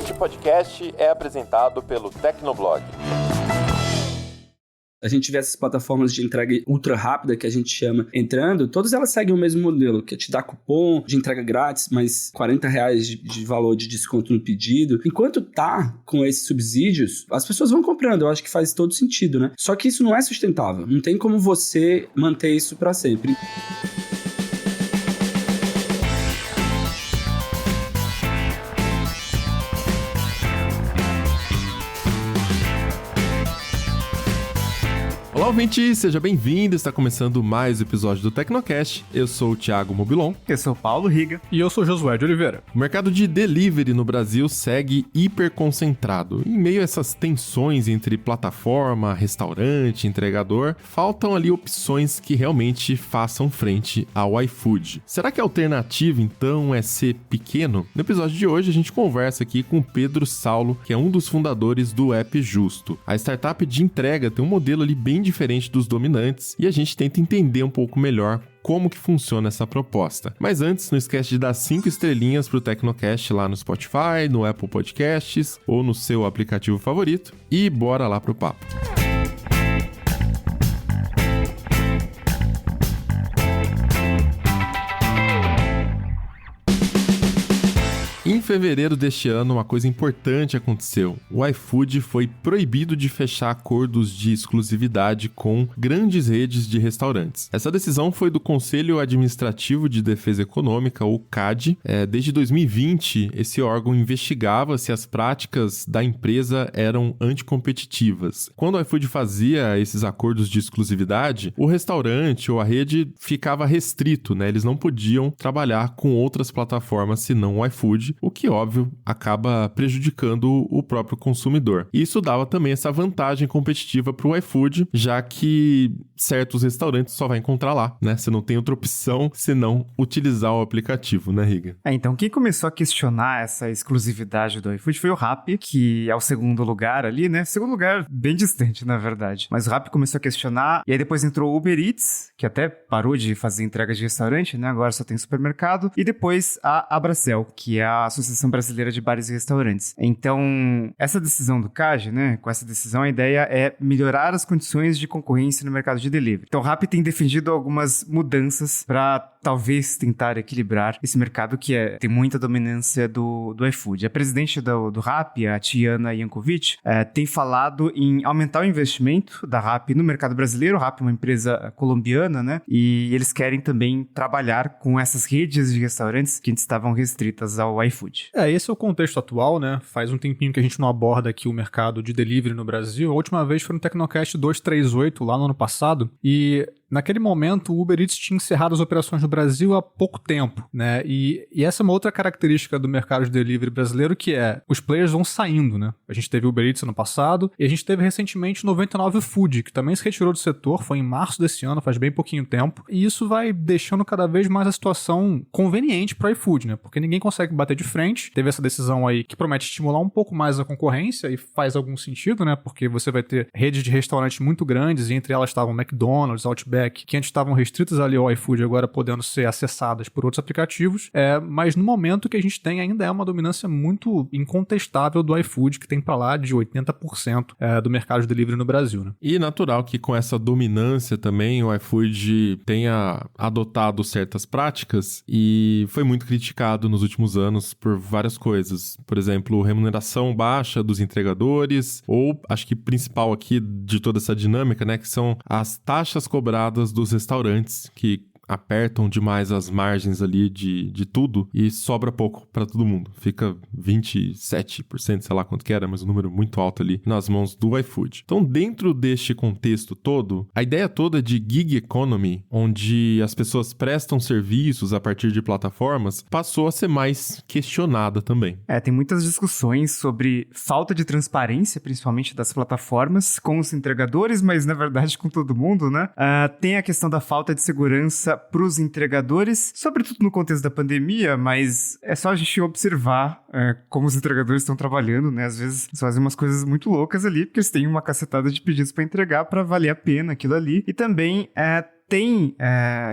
Este podcast é apresentado pelo Tecnoblog. A gente vê essas plataformas de entrega ultra rápida, que a gente chama, entrando, todas elas seguem o mesmo modelo, que é te dar cupom de entrega grátis, mais R$40 de valor de desconto no pedido. Enquanto tá com esses subsídios, as pessoas vão comprando, eu acho que faz todo sentido, né? Só que isso não é sustentável, não tem como você manter isso para sempre. Olá, ouvinte, seja bem-vindo, está começando mais um episódio do Tecnocast. Eu sou o Thiago Mobilon. Eu sou o Paulo Riga. E eu sou o Josué de Oliveira. O mercado de delivery no Brasil segue hiperconcentrado. Em meio a essas tensões entre plataforma, restaurante, entregador, faltam ali opções que realmente façam frente ao iFood. Será que a alternativa, então, é ser pequeno? No episódio de hoje, a gente conversa aqui com o Pedro Saulo, que é um dos fundadores do App Justo. A startup de entrega tem um modelo ali bem diferente dos dominantes e a gente tenta entender um pouco melhor como que funciona essa proposta. Mas antes, não esquece de dar 5 estrelinhas pro Tecnocast lá no Spotify, no Apple Podcasts ou no seu aplicativo favorito e bora lá pro papo. Em fevereiro deste ano, uma coisa importante aconteceu. O iFood foi proibido de fechar acordos de exclusividade com grandes redes de restaurantes. Essa decisão foi do Conselho Administrativo de Defesa Econômica, o CADE. Desde 2020, esse órgão investigava se as práticas da empresa eram anticompetitivas. Quando o iFood fazia esses acordos de exclusividade, o restaurante ou a rede ficava restrito, né? Eles não podiam trabalhar com outras plataformas senão o iFood, o que, óbvio, acaba prejudicando o próprio consumidor. E isso dava também essa vantagem competitiva para o iFood, já que certos restaurantes só vai encontrar lá, né? Você não tem outra opção senão utilizar o aplicativo, né, Riga? Então quem começou a questionar essa exclusividade do iFood foi o Rappi, que é o segundo lugar ali, né? Segundo lugar bem distante, na verdade. Mas o Rappi começou a questionar, e aí depois entrou o Uber Eats, que até parou de fazer entrega de restaurante, né? Agora só tem supermercado. E depois a Abracel, que é a Associação Brasileira de Bares e Restaurantes. Então, essa decisão do CAGE, né? Com essa decisão, a ideia é melhorar as condições de concorrência no mercado de delivery. Então, o Rappi tem defendido algumas mudanças para talvez tentar equilibrar esse mercado que tem muita dominância do iFood. A presidente do Rappi, a Tiana Yankovic, tem falado em aumentar o investimento da Rappi no mercado brasileiro. O Rappi é uma empresa colombiana, né? E eles querem também trabalhar com essas redes de restaurantes que antes estavam restritas ao iFood. Esse é o contexto atual, né? Faz um tempinho que a gente não aborda aqui o mercado de delivery no Brasil. A última vez foi no Tecnocast 238, lá no ano passado, e naquele momento, o Uber Eats tinha encerrado as operações no Brasil há pouco tempo, né? E essa é uma outra característica do mercado de delivery brasileiro, que é os players vão saindo, né? A gente teve o Uber Eats ano passado e a gente teve recentemente 99 Food, que também se retirou do setor, foi em março desse ano, faz bem pouquinho tempo, e isso vai deixando cada vez mais a situação conveniente para o iFood, né? Porque ninguém consegue bater de frente. Teve essa decisão aí que promete estimular um pouco mais a concorrência e faz algum sentido, né? Porque você vai ter redes de restaurantes muito grandes e entre elas estavam McDonald's, Outback, que antes estavam restritas ali ao iFood, agora podendo ser acessadas por outros aplicativos, mas no momento que a gente tem ainda é uma dominância muito incontestável do iFood, que tem para lá de 80% do mercado de delivery no Brasil, né? E natural que com essa dominância também o iFood tenha adotado certas práticas e foi muito criticado nos últimos anos por várias coisas. Por exemplo, remuneração baixa dos entregadores, ou acho que principal aqui de toda essa dinâmica, né, que são as taxas cobradas dos restaurantes, que apertam demais as margens ali de tudo e sobra pouco para todo mundo. Fica 27%, sei lá quanto que era, mas um número muito alto ali nas mãos do iFood. Então, dentro deste contexto todo, a ideia toda de gig economy, onde as pessoas prestam serviços a partir de plataformas, passou a ser mais questionada também. Tem muitas discussões sobre falta de transparência, principalmente das plataformas, com os entregadores, mas na verdade com todo mundo, né? Tem a questão da falta de segurança para os entregadores, sobretudo no contexto da pandemia, mas é só a gente observar como os entregadores estão trabalhando, né? Às vezes eles fazem umas coisas muito loucas ali, porque eles têm uma cacetada de pedidos para entregar para valer a pena aquilo ali. E também tem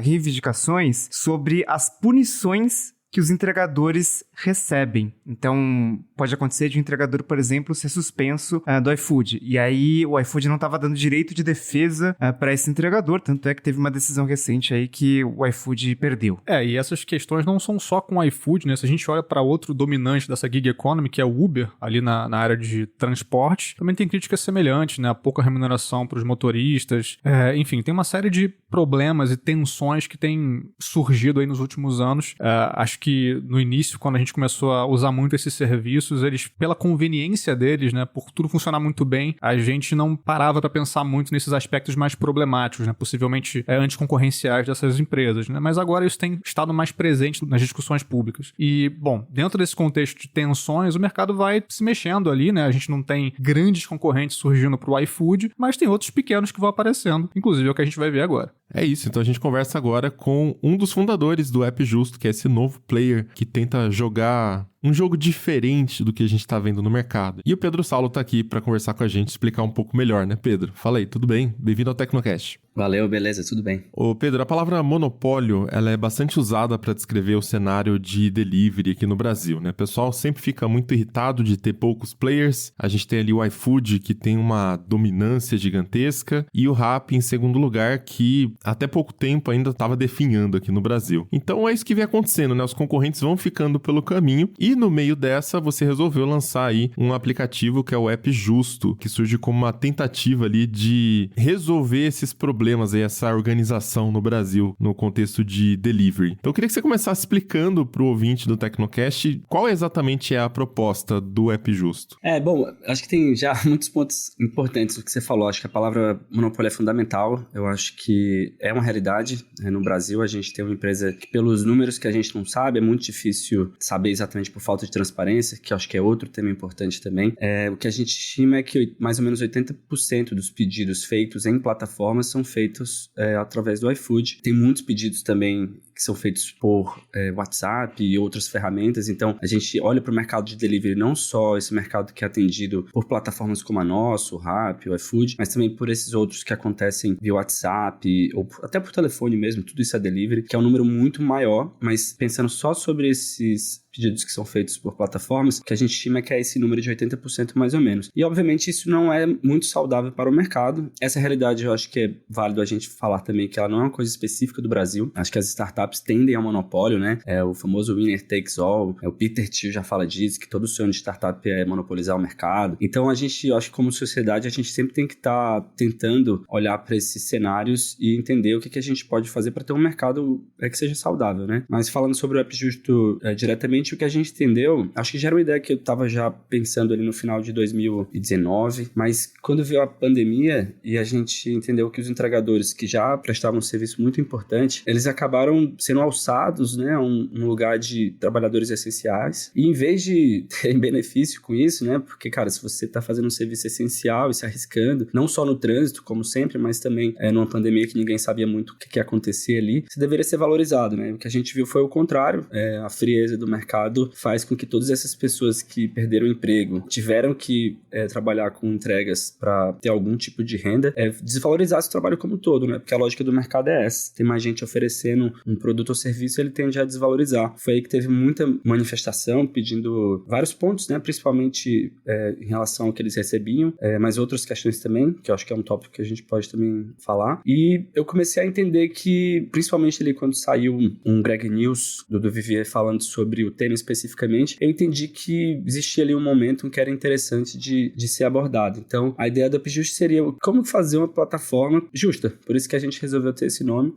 reivindicações sobre as punições que os entregadores recebem. Então, pode acontecer de um entregador, por exemplo, ser suspenso do iFood. E aí, o iFood não estava dando direito de defesa para esse entregador. Tanto é que teve uma decisão recente aí que o iFood perdeu. E essas questões não são só com o iFood, né? Se a gente olha para outro dominante dessa gig economy, que é o Uber, ali na área de transporte, também tem críticas semelhantes, né? A pouca remuneração para os motoristas. Enfim, tem uma série de problemas e tensões que têm surgido aí nos últimos anos. Acho que no início, quando a gente começou a usar muito esses serviços, eles, pela conveniência deles, né, por tudo funcionar muito bem, a gente não parava para pensar muito nesses aspectos mais problemáticos, né, possivelmente anticoncorrenciais dessas empresas, né, mas agora isso tem estado mais presente nas discussões públicas. E, bom, dentro desse contexto de tensões, o mercado vai se mexendo ali, né, a gente não tem grandes concorrentes surgindo pro iFood, mas tem outros pequenos que vão aparecendo, inclusive é o que a gente vai ver agora. É isso, então a gente conversa agora com um dos fundadores do App Justo, que é esse novo player que tenta jogar um jogo diferente do que a gente tá vendo no mercado. E o Pedro Saulo tá aqui para conversar com a gente, explicar um pouco melhor, né, Pedro? Fala aí, tudo bem? Bem-vindo ao Tecnocast. Valeu, beleza, tudo bem. Ô Pedro, a palavra monopólio, ela é bastante usada para descrever o cenário de delivery aqui no Brasil, né? O pessoal sempre fica muito irritado de ter poucos players. A gente tem ali o iFood, que tem uma dominância gigantesca, e o Rappi, em segundo lugar, que até pouco tempo ainda estava definhando aqui no Brasil. Então é isso que vem acontecendo, né? Os concorrentes vão ficando pelo caminho, e no meio dessa, você resolveu lançar aí um aplicativo que é o App Justo, que surge como uma tentativa ali de resolver esses problemas aí, essa organização no Brasil, no contexto de delivery. Então eu queria que você começasse explicando para o ouvinte do Tecnocast qual exatamente é a proposta do App Justo. Bom, acho que tem já muitos pontos importantes do que você falou. Acho que a palavra monopólio é fundamental. Eu acho que é uma realidade. No Brasil, a gente tem uma empresa que, pelos números que a gente não sabe, é muito difícil saber exatamente por falta de transparência, que eu acho que é outro tema importante também. O que a gente estima é que mais ou menos 80% dos pedidos feitos em plataformas são feitos através do iFood. Tem muitos pedidos também que são feitos por WhatsApp e outras ferramentas. Então, a gente olha para o mercado de delivery, não só esse mercado que é atendido por plataformas como a nossa, o Rappi, o iFood, mas também por esses outros que acontecem via WhatsApp ou até por telefone mesmo. Tudo isso é delivery, que é um número muito maior, mas pensando só sobre esses pedidos que são feitos por plataformas, que a gente estima que é esse número de 80% mais ou menos. E, obviamente, isso não é muito saudável para o mercado. Essa realidade, eu acho que é válido a gente falar também que ela não é uma coisa específica do Brasil. Acho que as startups tendem ao monopólio, né? O famoso winner takes all. O Peter Thiel já fala disso, que todo sonho de startup é monopolizar o mercado. Então, eu acho que como sociedade, a gente sempre tem que estar tentando olhar para esses cenários e entender o que a gente pode fazer para ter um mercado que seja saudável, né? Mas falando sobre o App Justo diretamente, o que a gente entendeu, acho que já era uma ideia que eu estava já pensando ali no final de 2019, mas quando veio a pandemia e a gente entendeu que os entregadores que já prestavam um serviço muito importante, eles acabaram sendo alçados, né, a um lugar de trabalhadores essenciais, e em vez de ter benefício com isso, né, porque, cara, se você está fazendo um serviço essencial e se arriscando, não só no trânsito, como sempre, mas também numa pandemia que ninguém sabia muito o que ia acontecer ali, você deveria ser valorizado, né? O que a gente viu foi o contrário, a frieza do mercado faz com que todas essas pessoas que perderam o emprego, tiveram que trabalhar com entregas para ter algum tipo de renda, desvalorizasse o trabalho como um todo, né? Porque a lógica do mercado é essa. Tem mais gente oferecendo um produto ou serviço, ele tende a desvalorizar. Foi aí que teve muita manifestação pedindo vários pontos, né? Principalmente em relação ao que eles recebiam, mas outras questões também, que eu acho que é um tópico que a gente pode também falar. E eu comecei a entender que, principalmente ali quando saiu um Greg News do Vivier falando sobre o tema especificamente, eu entendi que existia ali um momento que era interessante de ser abordado. Então, a ideia do App Justo seria como fazer uma plataforma justa. Por isso que a gente resolveu ter esse nome.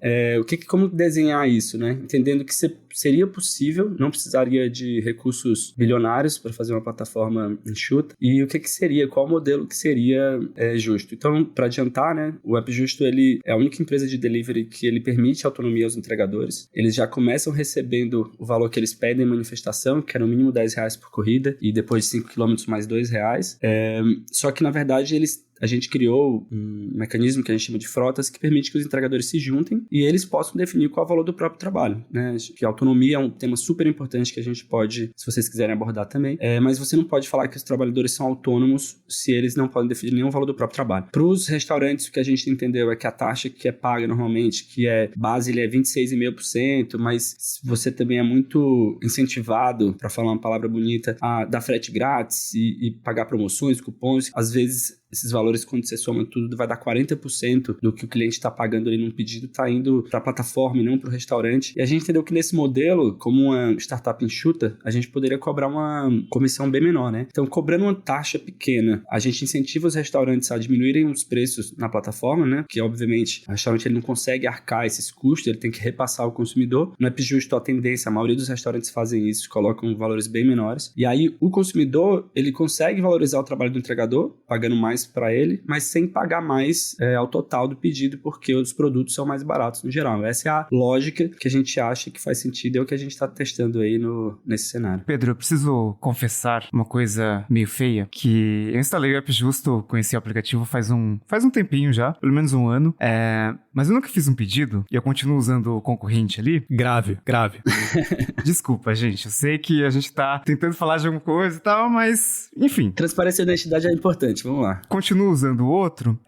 Como desenhar isso, né? Entendendo que seria possível, não precisaria de recursos bilionários para fazer uma plataforma enxuta. E o que seria, qual modelo que seria justo. Então, para adiantar, né, o App Justo, ele é a única empresa de delivery que ele permite autonomia aos entregadores. Eles já começam recebendo o valor que eles pedem em manifestação, que é no mínimo R$10 por corrida, e depois de 5 km mais R$2. Só que, na verdade, eles a gente criou um mecanismo que a gente chama de frotas que permite que os entregadores se juntem e eles possam definir qual é o valor do próprio trabalho, né? Que a autonomia é um tema super importante que a gente pode, se vocês quiserem abordar também, mas você não pode falar que os trabalhadores são autônomos se eles não podem definir nenhum valor do próprio trabalho. Para os restaurantes, o que a gente entendeu é que a taxa que é paga normalmente, que é base, ele é 26,5%, mas você também é muito incentivado, para falar uma palavra bonita, a dar frete grátis e pagar promoções, cupons. Às vezes, esses valores, quando você soma tudo, vai dar 40% do que o cliente está pagando ali num pedido, está indo para a plataforma e não para o restaurante. E a gente entendeu que nesse modelo, como uma startup enxuta, a gente poderia cobrar uma comissão bem menor, né? Então, cobrando uma taxa pequena, a gente incentiva os restaurantes a diminuírem os preços na plataforma, né? Que, obviamente, o restaurante ele não consegue arcar esses custos, ele tem que repassar ao consumidor. Não é justo a tendência, a maioria dos restaurantes fazem isso, colocam valores bem menores. E aí, o consumidor, ele consegue valorizar o trabalho do entregador, pagando mais para ele, mas sem pagar mais ao total do pedido, porque os produtos são mais baratos no geral. Essa é a lógica que a gente acha que faz sentido, é o que a gente está testando aí nesse cenário. Pedro, eu preciso confessar uma coisa meio feia, que eu instalei o App Justo, conheci o aplicativo faz um tempinho já, pelo menos um ano, mas eu nunca fiz um pedido e eu continuo usando o concorrente ali. Grave. Desculpa, gente, eu sei que a gente tá tentando falar de alguma coisa e tal, mas enfim. Transparência e honestidade é importante, vamos lá. Continuo usando o outro,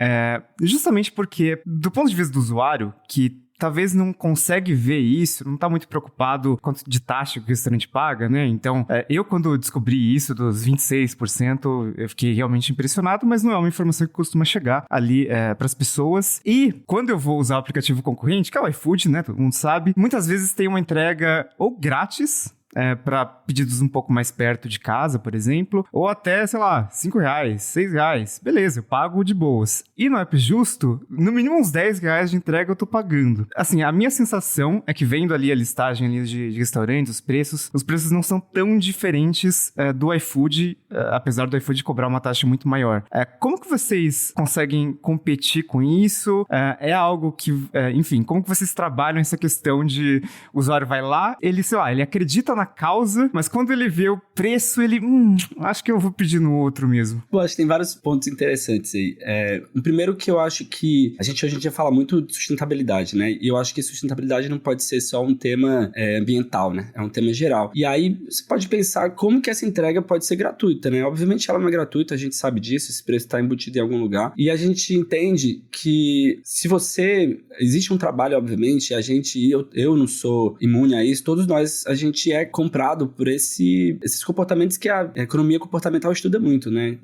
justamente porque, do ponto de vista do usuário, que talvez não consegue ver isso, não tá muito preocupado quanto de taxa que o restaurante paga, né? Então, eu quando descobri isso dos 26%, eu fiquei realmente impressionado, mas não é uma informação que costuma chegar ali para as pessoas. E quando eu vou usar o aplicativo concorrente, que é o iFood, né? Todo mundo sabe, muitas vezes tem uma entrega ou grátis, para pedidos um pouco mais perto de casa, por exemplo, ou até, sei lá, R$5, R$6, beleza, eu pago de boas. E no App Justo, no mínimo uns R$10 de entrega eu tô pagando. Assim, a minha sensação é que vendo ali a listagem ali de restaurantes, os preços não são tão diferentes do iFood, apesar do iFood cobrar uma taxa muito maior. Como que vocês conseguem competir com isso? É algo que, enfim, como que vocês trabalham essa questão de o usuário vai lá, ele, sei lá, ele acredita na causa, mas quando ele vê o preço, ele, acho que eu vou pedir no outro mesmo. Pô, acho que tem vários pontos interessantes aí. O primeiro que eu acho que a gente hoje em dia fala muito de sustentabilidade, né? E eu acho que sustentabilidade não pode ser só um tema ambiental, né? É um tema geral. E aí você pode pensar como que essa entrega pode ser gratuita, né? Obviamente ela não é gratuita, a gente sabe disso, esse preço está embutido em algum lugar. E a gente entende que se você... Existe um trabalho, obviamente, eu não sou imune a isso, todos nós, a gente é comprado por esses comportamentos que a economia comportamental estuda muito, né?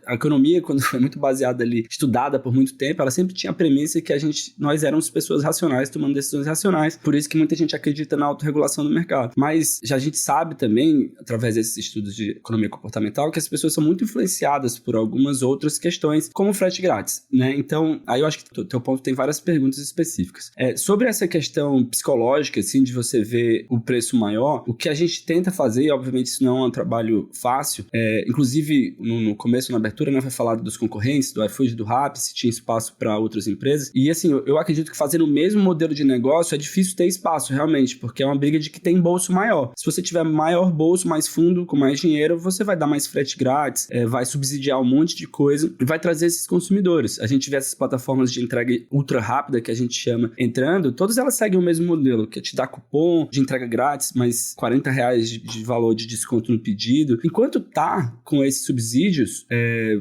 A economia, quando foi muito baseada ali, estudada por muito tempo, ela sempre tinha a premissa que nós éramos pessoas racionais tomando decisões racionais, por isso que muita gente acredita na autorregulação do mercado. Mas já a gente sabe também, através desses estudos de economia comportamental, que as pessoas são muito influenciadas por algumas outras questões, como frete grátis, né? Então, aí eu acho que o teu ponto tem várias perguntas específicas. Sobre essa questão psicológica, assim, de você ver o preço maior, o que a gente tenta fazer, e obviamente isso não é um trabalho fácil, inclusive no começo, na abertura, né, foi falado dos concorrentes, do iFood, do Rappi, se tinha espaço para outras empresas, e assim, eu acredito que fazendo o mesmo modelo de negócio é difícil ter espaço, realmente, porque é uma briga de que tem bolso maior. Se você tiver maior bolso, mais fundo, com mais dinheiro, você vai dar mais frete grátis, vai subsidiar um monte de coisa, e vai trazer esses consumidores. A gente vê essas plataformas de entrega ultra rápida, que a gente chama, entrando, todas elas seguem o mesmo modelo, que é te dar cupom de entrega grátis, mas R$40 de valor de desconto no pedido. Enquanto tá com esses subsídios,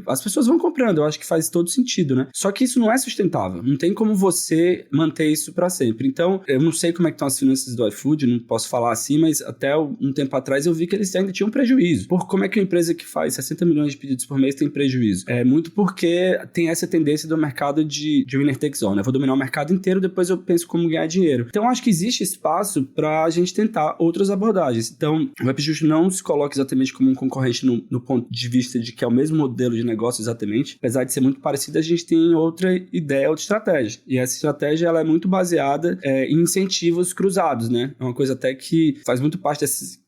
as pessoas vão comprando. Eu acho que faz todo sentido, né? Só que isso não é sustentável. Não tem como você manter isso para sempre. Então, eu não sei como é que estão as finanças do iFood, não posso falar assim, mas até um tempo atrás eu vi que eles ainda tinham prejuízo. Como é que uma empresa que faz 60 milhões de pedidos por mês tem prejuízo? É muito porque tem essa tendência do mercado de winner takes all, né? Eu vou dominar o mercado inteiro, depois eu penso como ganhar dinheiro. Então, acho que existe espaço para a gente tentar outras abordagens. Então, o App Justo não se coloca exatamente como um concorrente no ponto de vista de que é o mesmo modelo de negócio exatamente. Apesar de ser muito parecido, a gente tem outra ideia, outra estratégia. E essa estratégia ela é muito baseada em incentivos cruzados, né? É uma coisa até que faz muito parte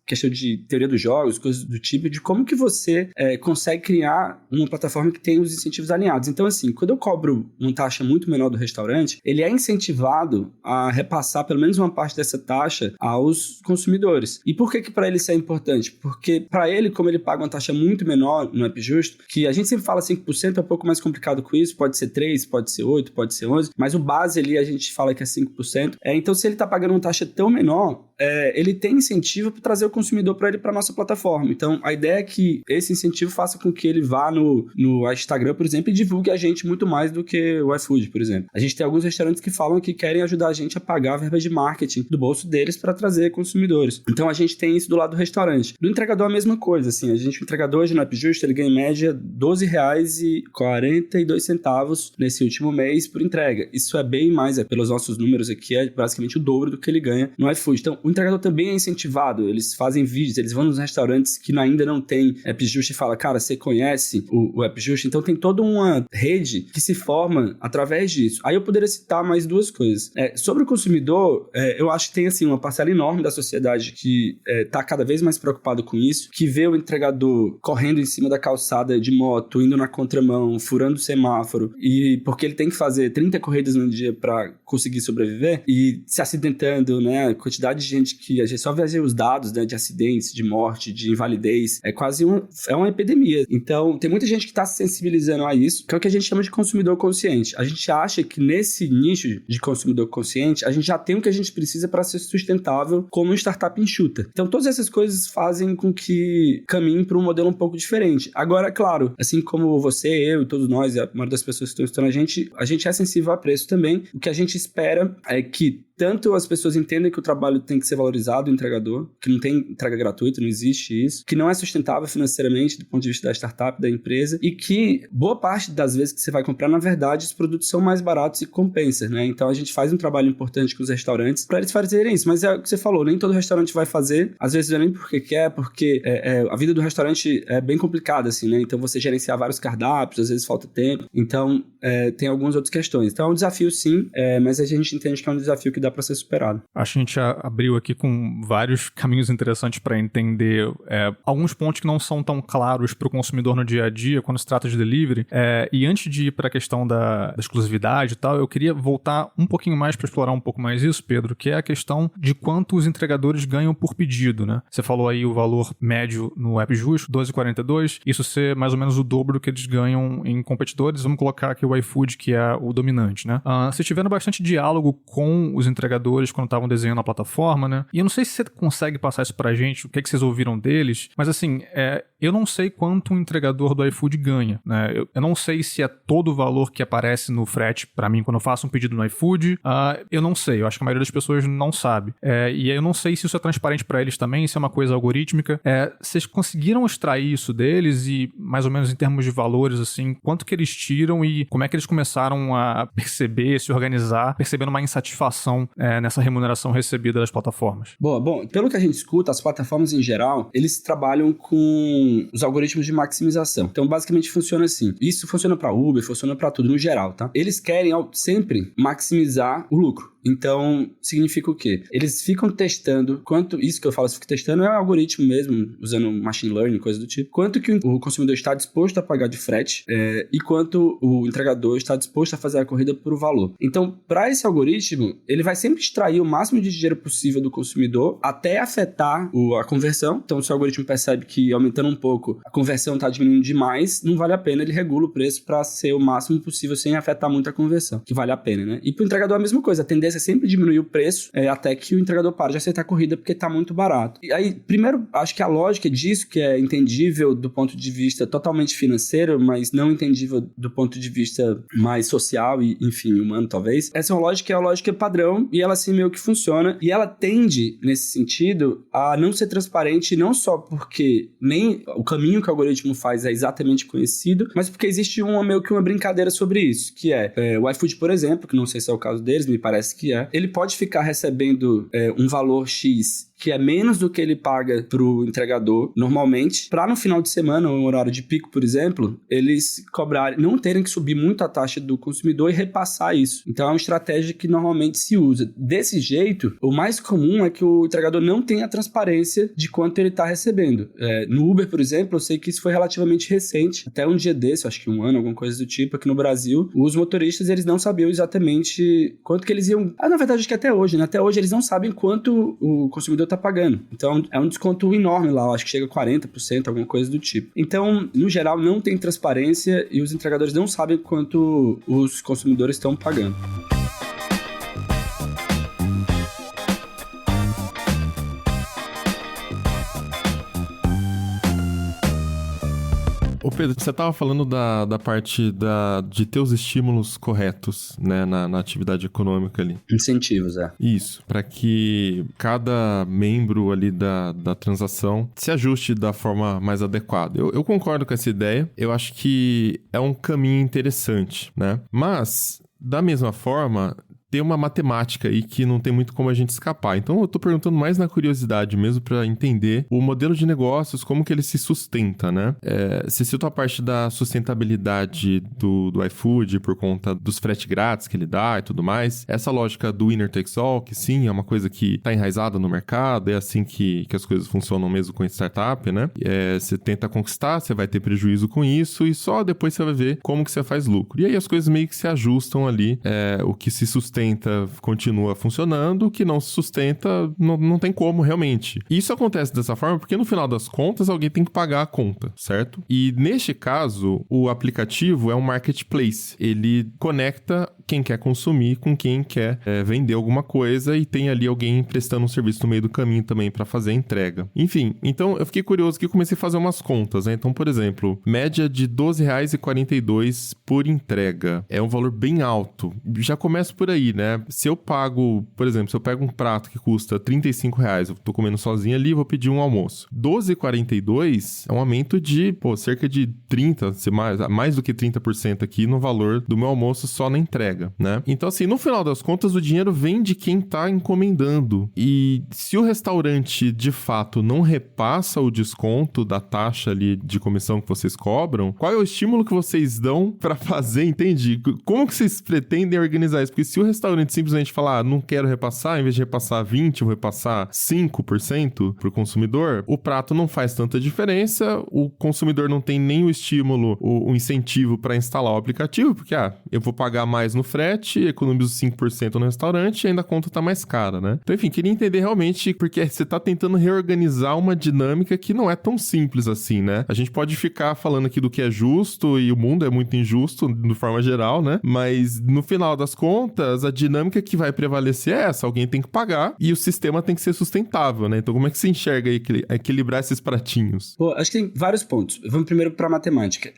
questão de teoria dos jogos, coisas do tipo, de como que você consegue criar uma plataforma que tem os incentivos alinhados. Então, assim, quando eu cobro uma taxa muito menor do restaurante, ele é incentivado a repassar pelo menos uma parte dessa taxa aos consumidores. E por que para ele isso é importante? Porque para ele, como ele paga uma taxa muito menor no App Justo, que a gente sempre fala 5%, é um pouco mais complicado com isso, pode ser 3%, pode ser 8%, pode ser 11%, mas o base ali a gente fala que é 5%. Então, se ele está pagando uma taxa tão menor, ele tem incentivo para trazer o consumidor para ele para nossa plataforma. Então, a ideia é que esse incentivo faça com que ele vá no Instagram, por exemplo, e divulgue a gente muito mais do que o iFood, por exemplo. A gente tem alguns restaurantes que falam que querem ajudar a gente a pagar a verba de marketing do bolso deles para trazer consumidores. Então, a gente tem isso do lado do restaurante. Do entregador, a mesma coisa, assim. O entregador hoje no App Justo, ele ganha em média R$12,42 nesse último mês por entrega. Isso é bem mais, pelos nossos números aqui, é basicamente o dobro do que ele ganha no iFood. Então, o entregador também é incentivado. Eles fazem vídeos, eles vão nos restaurantes que ainda não tem App Justo e falam, cara, você conhece o App Justo? Então, tem toda uma rede que se forma através disso. Aí eu poderia citar mais duas coisas. Sobre o consumidor, eu acho que tem, assim, uma parcela enorme da sociedade que está cada vez mais preocupado com isso, que vê o entregador correndo em cima da calçada de moto, indo na contramão, furando o semáforo, e porque ele tem que fazer 30 corridas no dia para conseguir sobreviver, e se acidentando, né? A quantidade de gente que a gente só vê os dados, né, de acidentes, de morte, de invalidez, é quase uma epidemia. Então, tem muita gente que está se sensibilizando a isso, que é o que a gente chama de consumidor consciente. A gente acha que nesse nicho de consumidor consciente, a gente já tem o que a gente precisa para ser sustentável como uma startup enxuta. Então, todas essas coisas fazem com que caminhe para um modelo um pouco diferente. Agora, claro, assim como você, eu e todos nós, e a maioria das pessoas que estão estudando a gente é sensível a preço também. O que a gente espera é que tanto as pessoas entendem que o trabalho tem que ser valorizado, o entregador, que não tem entrega gratuita, não existe isso, que não é sustentável financeiramente do ponto de vista da startup, da empresa, e que boa parte das vezes que você vai comprar, na verdade, os produtos são mais baratos e compensa, né? Então a gente faz um trabalho importante com os restaurantes para eles fazerem isso, mas é o que você falou, nem todo restaurante vai fazer, às vezes não é nem porque quer, porque a vida do restaurante é bem complicada, assim, né? Então você gerenciar vários cardápios, às vezes falta tempo, então tem algumas outras questões. Então é um desafio sim, mas a gente entende que é um desafio que dá para ser superado. Acho que a gente abriu aqui com vários caminhos interessantes para entender alguns pontos que não são tão claros para o consumidor no dia a dia quando se trata de delivery. E antes de ir para a questão da exclusividade e tal, eu queria voltar um pouquinho mais para explorar um pouco mais isso, Pedro, que é a questão de quanto os entregadores ganham por pedido, né? Você falou aí o valor médio no App Justo, R$12,42, isso ser mais ou menos o dobro do que eles ganham em competidores. Vamos colocar aqui o iFood, que é o dominante, né? Vocês tiveram bastante diálogo com os entregadores quando estavam desenhando a plataforma, né? E eu não sei se você consegue passar isso pra gente, o que vocês ouviram deles, mas assim, eu não sei quanto um entregador do iFood ganha, né? Eu não sei se é todo o valor que aparece no frete pra mim quando eu faço um pedido no iFood, eu não sei, eu acho que a maioria das pessoas não sabe. E eu não sei se isso é transparente pra eles também, se é uma coisa algorítmica. Vocês conseguiram extrair isso deles e, mais ou menos em termos de valores, assim, quanto que eles tiram e como é que eles começaram a perceber, se organizar, percebendo uma insatisfação nessa remuneração recebida das plataformas? Bom, pelo que a gente escuta, as plataformas em geral, eles trabalham com os algoritmos de maximização. Então, basicamente funciona assim. Isso funciona para Uber, funciona para tudo no geral, tá? Eles querem sempre maximizar o lucro. Então, significa o quê? Eles ficam testando quanto... Isso que eu falo, fica testando é um algoritmo mesmo, usando machine learning, coisa do tipo. Quanto que o consumidor está disposto a pagar de frete e quanto o entregador está disposto a fazer a corrida por valor. Então, para esse algoritmo, ele vai sempre extrair o máximo de dinheiro possível do consumidor até afetar a conversão. Então, se o algoritmo percebe que aumentando um pouco, a conversão está diminuindo demais, não vale a pena, ele regula o preço para ser o máximo possível sem afetar muito a conversão, que vale a pena, né? E para o entregador é a mesma coisa, a tendência é sempre diminuir o preço até que o entregador pare de aceitar a corrida porque está muito barato. E aí, primeiro, acho que a lógica disso, que é entendível do ponto de vista totalmente financeiro, mas não entendível do ponto de vista mais social e, enfim, humano, talvez. Essa é uma lógica que é a lógica padrão e ela, assim, meio que funciona. E ela tende, nesse sentido, a não ser transparente, não só porque nem o caminho que o algoritmo faz é exatamente conhecido, mas porque existe meio que uma brincadeira sobre isso, que o iFood, por exemplo, que não sei se é o caso deles, me parece que ele pode ficar recebendo um valor X que é menos do que ele paga pro entregador normalmente, para no final de semana, ou em horário de pico, por exemplo, eles cobrarem, não terem que subir muito a taxa do consumidor e repassar isso. Então é uma estratégia que normalmente se usa. Desse jeito, o mais comum é que o entregador não tenha transparência de quanto ele está recebendo. No Uber, por exemplo, eu sei que isso foi relativamente recente, até um dia desse, acho que um ano, alguma coisa do tipo, aqui no Brasil, os motoristas, eles não sabiam exatamente quanto que eles iam... na verdade, acho que até hoje, né? Até hoje eles não sabem quanto o consumidor está pagando. Então, é um desconto enorme lá, eu acho que chega a 40%, alguma coisa do tipo. Então, no geral, não tem transparência e os entregadores não sabem quanto os consumidores estão pagando. Ô Pedro, você estava falando da parte de ter os estímulos corretos, né, na atividade econômica ali. Incentivos, Isso, para que cada membro ali da transação se ajuste da forma mais adequada. Eu concordo com essa ideia, eu acho que é um caminho interessante, né? Mas, da mesma forma... tem uma matemática aí que não tem muito como a gente escapar. Então, eu tô perguntando mais na curiosidade mesmo para entender o modelo de negócios, como que ele se sustenta, né? Você citou a parte da sustentabilidade do iFood por conta dos frete grátis que ele dá e tudo mais. Essa lógica do winner takes all, que sim, é uma coisa que tá enraizada no mercado, é assim que as coisas funcionam mesmo com startup, né? Você tenta conquistar, você vai ter prejuízo com isso e só depois você vai ver como que você faz lucro. E aí as coisas meio que se ajustam ali, o que se sustenta continua funcionando, o que não se sustenta não tem como realmente. Isso acontece dessa forma porque no final das contas alguém tem que pagar a conta, certo? E neste caso, o aplicativo é um marketplace. Ele conecta quem quer consumir com quem quer vender alguma coisa e tem ali alguém prestando um serviço no meio do caminho também para fazer a entrega. Enfim, então eu fiquei curioso que eu comecei a fazer umas contas, né? Então, por exemplo, média de R$12,42 por entrega. É um valor bem alto. Já começa por aí, né? Se eu pago, por exemplo, se eu pego um prato que custa R$35, eu tô comendo sozinho ali, vou pedir um almoço. R$12,42 é um aumento de, cerca de 30%, mais do que 30% aqui no valor do meu almoço só na entrega, né? Então, assim, no final das contas, o dinheiro vem de quem tá encomendando. E se o restaurante, de fato, não repassa o desconto da taxa ali de comissão que vocês cobram, qual é o estímulo que vocês dão pra fazer, entende? Como que vocês pretendem organizar isso? Porque se o restaurante simplesmente falar, não quero repassar, em vez de repassar 20%, eu vou repassar 5% pro consumidor, o prato não faz tanta diferença, o consumidor não tem nem o estímulo, o incentivo para instalar o aplicativo, porque, eu vou pagar mais no frete, economizo 5% no restaurante e ainda a conta tá mais cara, né? Então, enfim, queria entender realmente, porque você tá tentando reorganizar uma dinâmica que não é tão simples assim, né? A gente pode ficar falando aqui do que é justo e o mundo é muito injusto, de forma geral, né? Mas, no final das contas, a dinâmica que vai prevalecer é essa, alguém tem que pagar e o sistema tem que ser sustentável, né? Então, como é que você enxerga aí equilibrar esses pratinhos? Acho que tem vários pontos. Vamos primeiro para a matemática.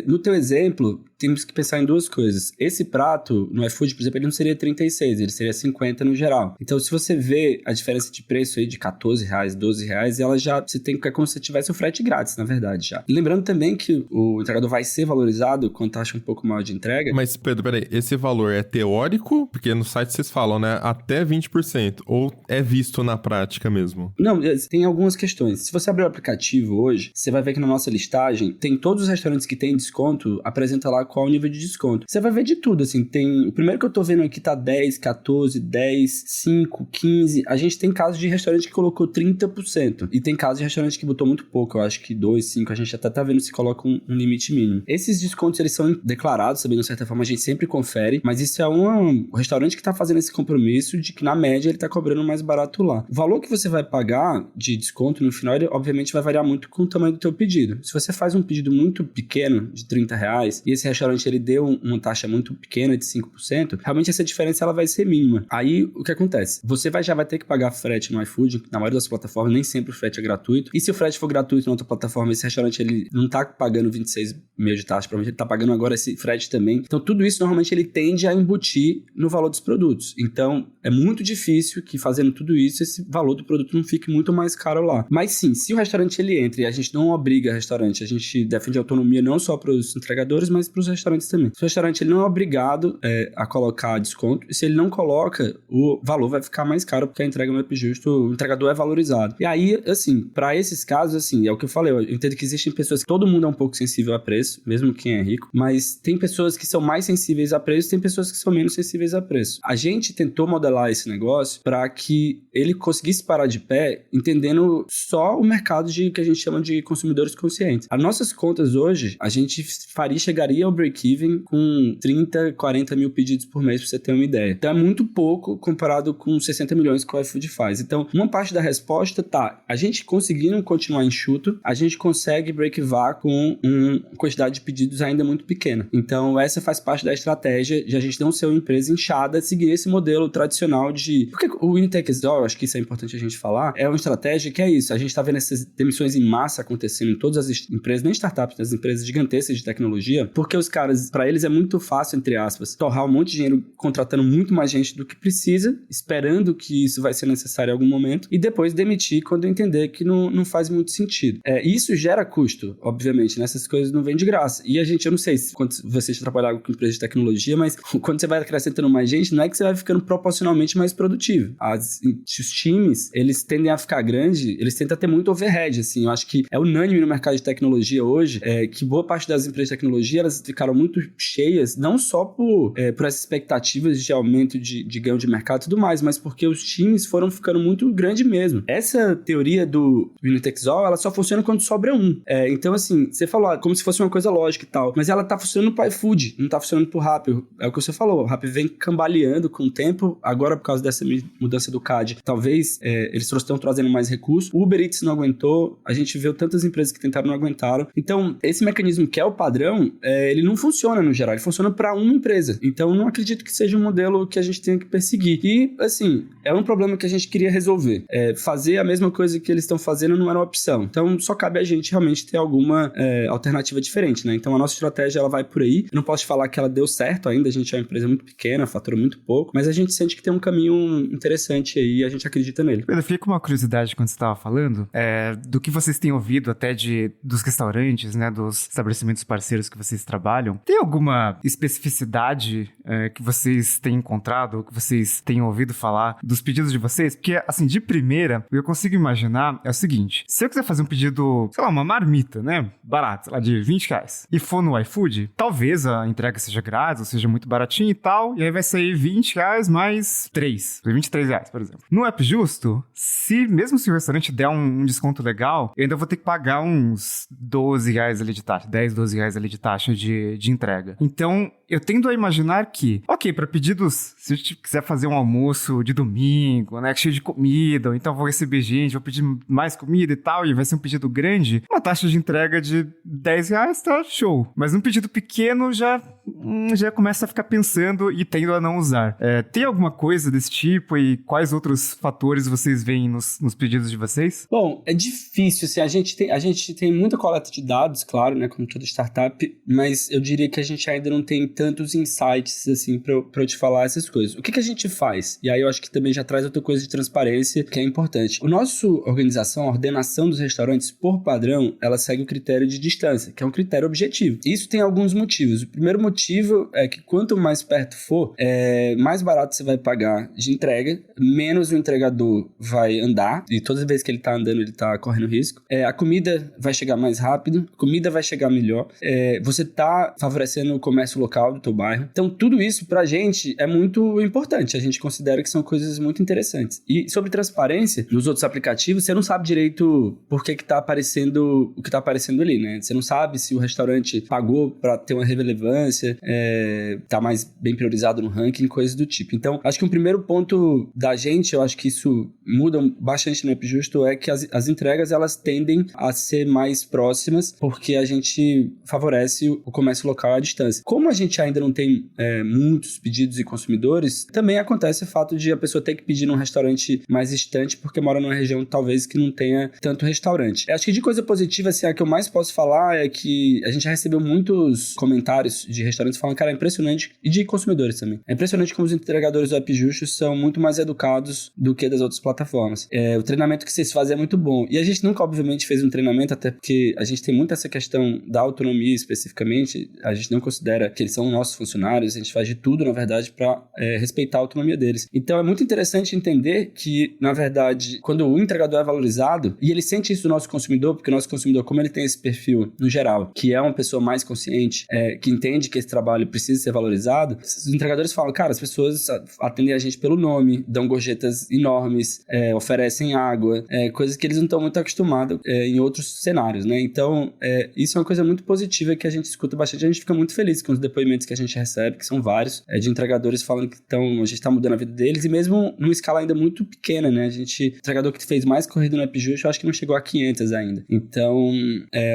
No teu exemplo, temos que pensar em duas coisas. Esse prato, no iFood, por exemplo, ele não seria 36, ele seria 50 no geral. Então, se você vê a diferença de preço aí de R$14, R$12, ela já, é como se tivesse o frete grátis, na verdade, já. E lembrando também que o entregador vai ser valorizado com taxa um pouco maior de entrega. Mas, Pedro, peraí, esse valor é teórico? Porque no site vocês falam, né, até 20%, ou é visto na prática mesmo? Não, tem algumas questões. Se você abrir o aplicativo hoje, você vai ver que na nossa listagem tem todos os restaurantes que tem desconto, apresenta lá qual o nível de desconto. Você vai ver de tudo, assim, tem... O primeiro que eu tô vendo aqui tá 10, 14, 10, 5, 15. A gente tem casos de restaurante que colocou 30%. E tem casos de restaurante que botou muito pouco, eu acho que 2, 5, a gente até tá vendo se coloca um limite mínimo. Esses descontos, eles são declarados, também, de certa forma, a gente sempre confere, mas isso é um restaurante que tá fazendo esse compromisso de que, na média, ele tá cobrando mais barato lá. O valor que você vai pagar de desconto no final, ele, obviamente, vai variar muito com o tamanho do teu pedido. Se você faz um pedido muito pequeno, de R$30, e esse restaurante, ele deu uma taxa muito pequena de 5%, realmente essa diferença, ela vai ser mínima. Aí, o que acontece? Você já vai ter que pagar frete no iFood, na maioria das plataformas, nem sempre o frete é gratuito, e se o frete for gratuito na outra plataforma, esse restaurante, ele não tá pagando 26,5 de taxa, provavelmente ele tá pagando agora esse frete também. Então, tudo isso, normalmente, ele tende a embutir no valor dos produtos. Então, é muito difícil que, fazendo tudo isso, esse valor do produto não fique muito mais caro lá. Mas sim, se o restaurante ele entra, e a gente não obriga o restaurante, a gente defende autonomia não só para os entregadores, mas para os restaurantes também. Se o restaurante ele não é obrigado a colocar desconto, e se ele não coloca, o valor vai ficar mais caro, porque a entrega no App Justo, o entregador é valorizado. E aí, assim, para esses casos, assim, é o que eu falei, eu entendo que existem pessoas que todo mundo é um pouco sensível a preço, mesmo quem é rico, mas tem pessoas que são mais sensíveis a preço, tem pessoas que são menos sensíveis a preço. A gente tentou modelar esse negócio para que ele conseguisse parar de pé, entendendo só o mercado que a gente chama de consumidores conscientes. As nossas contas hoje, a gente chegaria ao break-even com 30, 40 mil pedidos por mês, pra você ter uma ideia. Então é muito pouco comparado com 60 milhões que o iFood faz. Então, uma parte da resposta a gente conseguindo continuar enxuto, a gente consegue break-even com uma quantidade de pedidos ainda muito pequena. Então, essa faz parte da estratégia de a gente não ser uma empresa inchada, seguir esse modelo tradicional de... Porque o Winner-Takes-All, acho que isso é importante a gente falar, é uma estratégia que é isso. A gente tá vendo essas demissões em massa acontecendo em todas as empresas, nem startups, nas empresas gigantescas de tecnologia, porque os caras, para eles é muito fácil, entre aspas, torrar um monte de dinheiro contratando muito mais gente do que precisa, esperando que isso vai ser necessário em algum momento, e depois demitir quando entender que não faz muito sentido. Isso gera custo, obviamente, né? Essas coisas não vêm de graça. E eu não sei quando vocês trabalharam com empresas de tecnologia, mas quando você vai acrescentando mais gente, não é que você vai ficando proporcionalmente mais produtivo. Os times, eles tendem a ficar grandes, eles tentam ter muito overhead, assim. Eu acho que é unânime no mercado de tecnologia hoje, que boa parte das empresas de tecnologia, elas ficaram muito cheias, não só por essas expectativas de aumento de ganho de mercado e tudo mais, mas porque os times foram ficando muito grandes mesmo. Essa teoria do Winner-Takes-All, ela só funciona quando sobra um. Então, assim, você falou como se fosse uma coisa lógica e tal, mas ela tá funcionando pro iFood, não tá funcionando pro Rappi. É o que você falou, o Rappi vem cambaleando com o tempo, agora por causa dessa mudança do CAD, talvez eles estão trazendo mais recursos, o Uber Eats não aguentou, a gente viu tantas empresas que tentaram e não aguentaram. Então, esse mecanismo que é o padrão, ele não funciona no geral, ele funciona para uma empresa. Então, não acredito que seja um modelo que a gente tenha que perseguir. E, assim, é um problema que a gente queria resolver. Fazer a mesma coisa que eles estão fazendo não era uma opção. Então, só cabe a gente realmente ter alguma alternativa diferente, né? Então, a nossa estratégia, ela vai por aí. Eu não posso te falar que ela deu certo ainda, a gente é uma empresa muito pequena, fatura muito pouco, mas a gente sente que tem um caminho interessante aí e a gente acredita nele. Pedro, fiquei com uma curiosidade quando você estava falando, do que vocês têm ouvido até dos restaurantes, né, dos estabelecimentos parceiros que vocês trabalham. Tem alguma especificidade que vocês têm encontrado, que vocês têm ouvido falar dos pedidos de vocês? Porque, assim, de primeira, o que eu consigo imaginar é o seguinte: se eu quiser fazer um pedido, sei lá, uma marmita, né, barato, sei lá, de R$20, e for no iFood, talvez a entrega seja grátis, ou seja muito baratinho e tal, e aí vai sair R$20 mais 3, R$23, por exemplo. No App Justo, mesmo se o restaurante der um desconto legal, eu ainda vou ter que pagar uns R$12 ali de taxa, R$10, R$12 ali de taxa de entrega. Então, eu tendo a imaginar que, ok, para pedidos, se eu quiser fazer um almoço de domingo, né, cheio de comida, ou então vou receber gente, vou pedir mais comida e tal, e vai ser um pedido grande, uma taxa de entrega de R$10 tá show. Mas um pedido pequeno já começa a ficar pensando e tendo a não usar. Tem alguma coisa desse tipo e quais outros fatores vocês veem nos pedidos de vocês? Bom, é difícil, assim, a gente tem muita coleta de dados, claro, né, como toda startup, mas eu diria que a gente ainda não tem tantos insights, assim, pra eu te falar essas coisas. O que a gente faz? E aí eu acho que também já traz outra coisa de transparência, que é importante. A ordenação dos restaurantes, por padrão, ela segue o critério de distância, que é um critério objetivo. Isso tem alguns motivos. O primeiro motivo é que quanto mais perto for, mais barato você vai pagar de entrega, menos o entregador vai andar, e todas as vezes que ele tá andando, ele tá correndo risco. A comida vai chegar mais rápido, a comida vai chegar melhor, você tá favorecendo o comércio local do teu bairro. Então, tudo isso pra gente é muito importante. A gente considera que são coisas muito interessantes. E sobre transparência, nos outros aplicativos, você não sabe direito por que tá aparecendo o que tá aparecendo ali, né? Você não sabe se o restaurante pagou pra ter uma relevância, tá mais bem priorizado no ranking, coisas do tipo. Então, acho que um primeiro ponto da gente, eu acho que isso muda bastante no App Justo, é que as entregas, elas tendem a ser mais próximas, porque a gente favorece o comércio local à distância. Como a gente ainda não tem muitos pedidos e consumidores, também acontece o fato de a pessoa ter que pedir num restaurante mais distante, porque mora numa região, talvez, que não tenha tanto restaurante. Acho que de coisa positiva, assim, a que eu mais posso falar é que a gente já recebeu muitos comentários de restaurantes restaurantes falam, cara, é impressionante, e de consumidores também. É impressionante como os entregadores do App Justo são muito mais educados do que das outras plataformas. O treinamento que vocês fazem é muito bom. E a gente nunca, obviamente, fez um treinamento, até porque a gente tem muito essa questão da autonomia especificamente. A gente não considera que eles são nossos funcionários, a gente faz de tudo, na verdade, para respeitar a autonomia deles. Então é muito interessante entender que, na verdade, quando o entregador é valorizado, e ele sente isso do nosso consumidor, porque o nosso consumidor, como ele tem esse perfil, no geral, que é uma pessoa mais consciente, que entende que esse trabalho precisa ser valorizado, os entregadores falam, cara, as pessoas atendem a gente pelo nome, dão gorjetas enormes, oferecem água, coisas que eles não estão muito acostumados em outros cenários, né? Então, isso é uma coisa muito positiva que a gente escuta bastante, a gente fica muito feliz com os depoimentos que a gente recebe, que são vários, de entregadores falando que a gente está mudando a vida deles, e mesmo numa escala ainda muito pequena, né? Entregador que fez mais corrida no App Justo, eu acho que não chegou a 500 ainda. Então,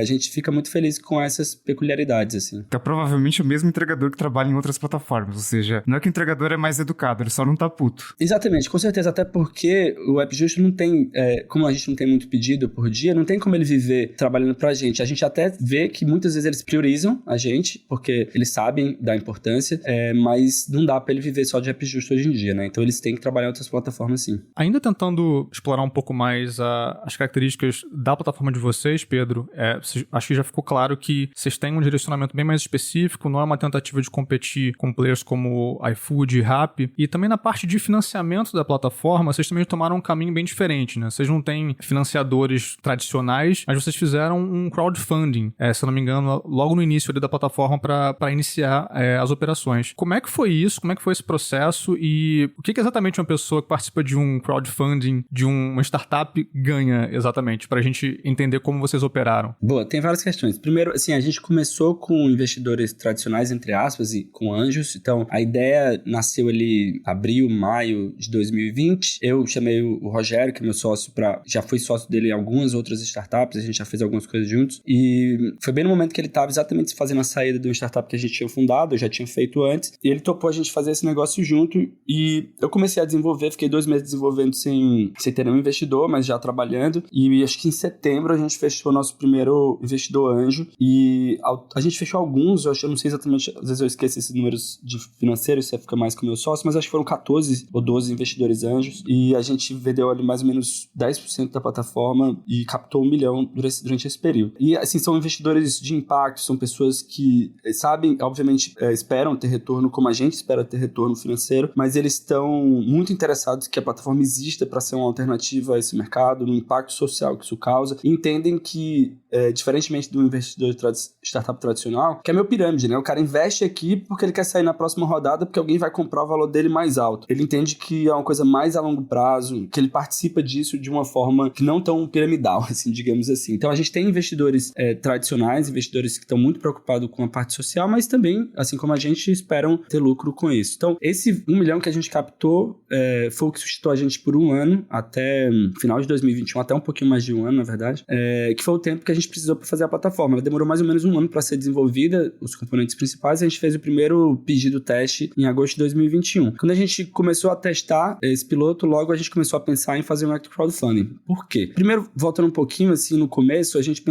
a gente fica muito feliz com essas peculiaridades, assim. Então, provavelmente o mesmo entregador que trabalha em outras plataformas, ou seja, não é que o entregador é mais educado, ele só não tá puto. Exatamente, com certeza, até porque o App Justo não tem, como a gente não tem muito pedido por dia, não tem como ele viver trabalhando pra gente. A gente até vê que muitas vezes eles priorizam a gente, porque eles sabem da importância, mas não dá pra ele viver só de App Justo hoje em dia, né? Então eles têm que trabalhar em outras plataformas, sim. Ainda tentando explorar um pouco mais as características da plataforma de vocês, Pedro, acho que já ficou claro que vocês têm um direcionamento bem mais específico, não é uma tentativa de competir com players como iFood e Rappi, e também na parte de financiamento da plataforma, vocês também tomaram um caminho bem diferente, né? Vocês não têm financiadores tradicionais, mas vocês fizeram um crowdfunding, se eu não me engano, logo no início ali da plataforma para iniciar as operações. Como é que foi isso? Como é que foi esse processo? E o que exatamente uma pessoa que participa de um crowdfunding, de uma startup, ganha exatamente, pra gente entender como vocês operaram? Boa, tem várias questões. Primeiro, assim, a gente começou com investidores tradicionais, entre aspas, e com anjos. Então, a ideia nasceu ali abril, maio de 2020. Eu chamei o Rogério, que é meu sócio, já fui sócio dele em algumas outras startups, a gente já fez algumas coisas juntos. E foi bem no momento que ele estava exatamente fazendo a saída de uma startup que a gente tinha fundado, eu já tinha feito antes, e ele topou a gente fazer esse negócio junto, e eu comecei a desenvolver, fiquei 2 meses desenvolvendo sem ter nenhum investidor, mas já trabalhando, e acho que em setembro a gente fechou o nosso primeiro investidor anjo, e a gente fechou alguns, eu não sei exatamente, às vezes eu esqueço esses números de financeiros, você fica mais com o meu sócio, mas acho que foram 14 ou 12 investidores anjos, e a gente vendeu ali mais ou menos 10% da plataforma e captou 1 milhão durante esse período. E assim, são investidores de impacto, são pessoas que sabem, obviamente, esperam ter retorno como a gente espera ter retorno financeiro, mas eles estão muito interessados que a plataforma exista para ser uma alternativa a esse mercado, no impacto social que isso causa, e entendem que, diferentemente do investidor startup tradicional, que é meio pirâmide, né? O cara investe aqui porque ele quer sair na próxima rodada porque alguém vai comprar o valor dele mais alto. Ele entende que é uma coisa mais a longo prazo, que ele participa disso de uma forma que não tão piramidal, assim, digamos assim. Então a gente tem investidores tradicionais, investidores que estão muito preocupados com a parte social, mas também, assim como a gente, esperam ter lucro com isso. Então, esse 1 milhão que a gente captou foi o que sustentou a gente por 1 ano, até final de 2021, até um pouquinho mais de 1 ano, na verdade, que foi o tempo que a gente precisou para fazer a plataforma. Ela demorou mais ou menos 1 ano para ser desenvolvida, os componentes principais, a gente fez o primeiro pedido teste em agosto de 2021. Quando a gente começou a testar esse piloto, logo a gente começou a pensar em fazer um act crowdfunding. Por quê? Primeiro, voltando um pouquinho, assim, no começo, a gente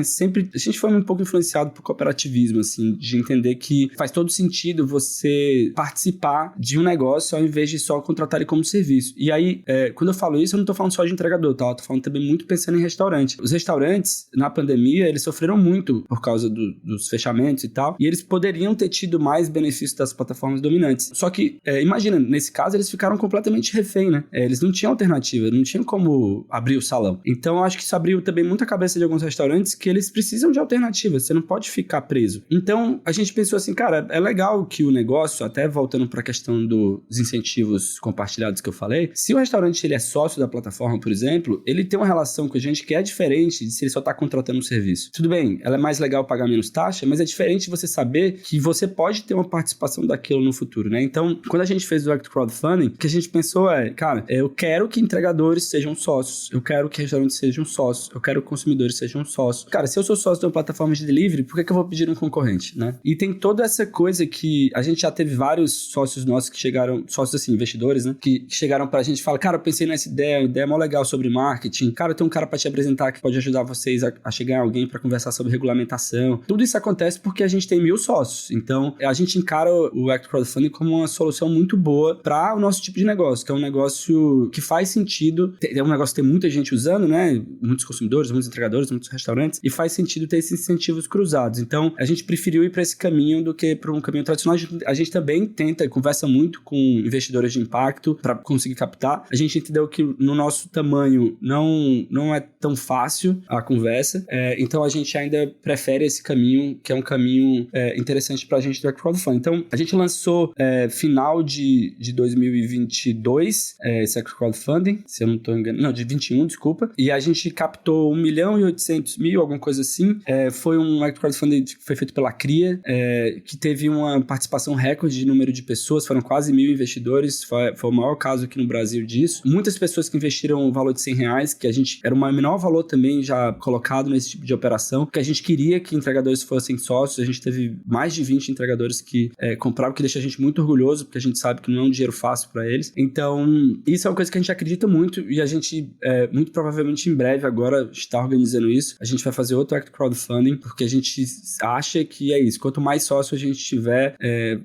foi um pouco influenciado por cooperativismo, assim, de entender que faz todo sentido você participar de um negócio ao invés de só contratar ele como serviço. E aí, quando eu falo isso, eu não tô falando só de entregador, tá? Eu tô falando também muito pensando em restaurante. Os restaurantes, na pandemia, eles sofreram muito por causa dos fechamentos e tal, e eles poderiam ter tido mais benefícios das plataformas dominantes. Só que, imagina, nesse caso, eles ficaram completamente refém, né? Eles não tinham alternativa, não tinham como abrir o salão. Então, eu acho que isso abriu também muito a cabeça de alguns restaurantes que eles precisam de alternativas, você não pode ficar preso. Então, a gente pensou assim, cara, é legal que o negócio, até voltando para a questão dos incentivos compartilhados que eu falei, se o restaurante ele é sócio da plataforma, por exemplo, ele tem uma relação com a gente que é diferente de se ele só tá contratando um serviço. Tudo bem, ela é mais legal pagar menos taxa, mas é diferente você saber que você pode ter uma participação daquilo no futuro, né? Então, quando a gente fez o Act Crowdfunding, o que a gente pensou cara, eu quero que entregadores sejam sócios, eu quero que restaurantes sejam sócios, eu quero que consumidores sejam sócios. Cara, se eu sou sócio de uma plataforma de delivery, por que eu vou pedir um concorrente, né? E tem toda essa coisa que a gente já teve vários sócios nossos que chegaram, sócios assim, investidores, né? Que chegaram pra gente e falaram, cara, eu pensei nessa ideia, a ideia é mó legal sobre marketing, cara, eu tenho um cara pra te apresentar que pode ajudar vocês a chegar em alguém pra conversar sobre regulamentação. Tudo isso acontece porque a gente tem 1.000 sócios. Então, Então, a gente encara o Act Crowdfunding como uma solução muito boa para o nosso tipo de negócio, que é um negócio que faz sentido, é um negócio que tem muita gente usando, né? Muitos consumidores, muitos entregadores, muitos restaurantes, e faz sentido ter esses incentivos cruzados. Então, a gente preferiu ir para esse caminho do que para um caminho tradicional. A gente também conversa muito com investidores de impacto para conseguir captar. A gente entendeu que no nosso tamanho não é tão fácil a conversa, então a gente ainda prefere esse caminho, que é um caminho interessante para a gente do Act Crowdfunding. Então, a gente lançou final de 2022 esse Act Crowdfunding, se eu não estou enganado, não, de 21, desculpa, e a gente captou 1.800.000, alguma coisa assim. Foi um Act Crowdfunding que foi feito pela CRIA, que teve uma participação recorde de número de pessoas, foram quase 1.000 investidores, foi o maior caso aqui no Brasil disso. Muitas pessoas que investiram o valor de R$100, que a gente era o menor valor também já colocado nesse tipo de operação, porque a gente queria que entregadores fossem sócios. A gente teve mais de 20 entregadores que compraram, que deixa a gente muito orgulhoso, porque a gente sabe que não é um dinheiro fácil para eles. Então, isso é uma coisa que a gente acredita muito, e a gente, muito provavelmente em breve agora, está organizando isso. A gente vai fazer outro Act Crowdfunding, porque a gente acha que é isso. Quanto mais sócio a gente tiver,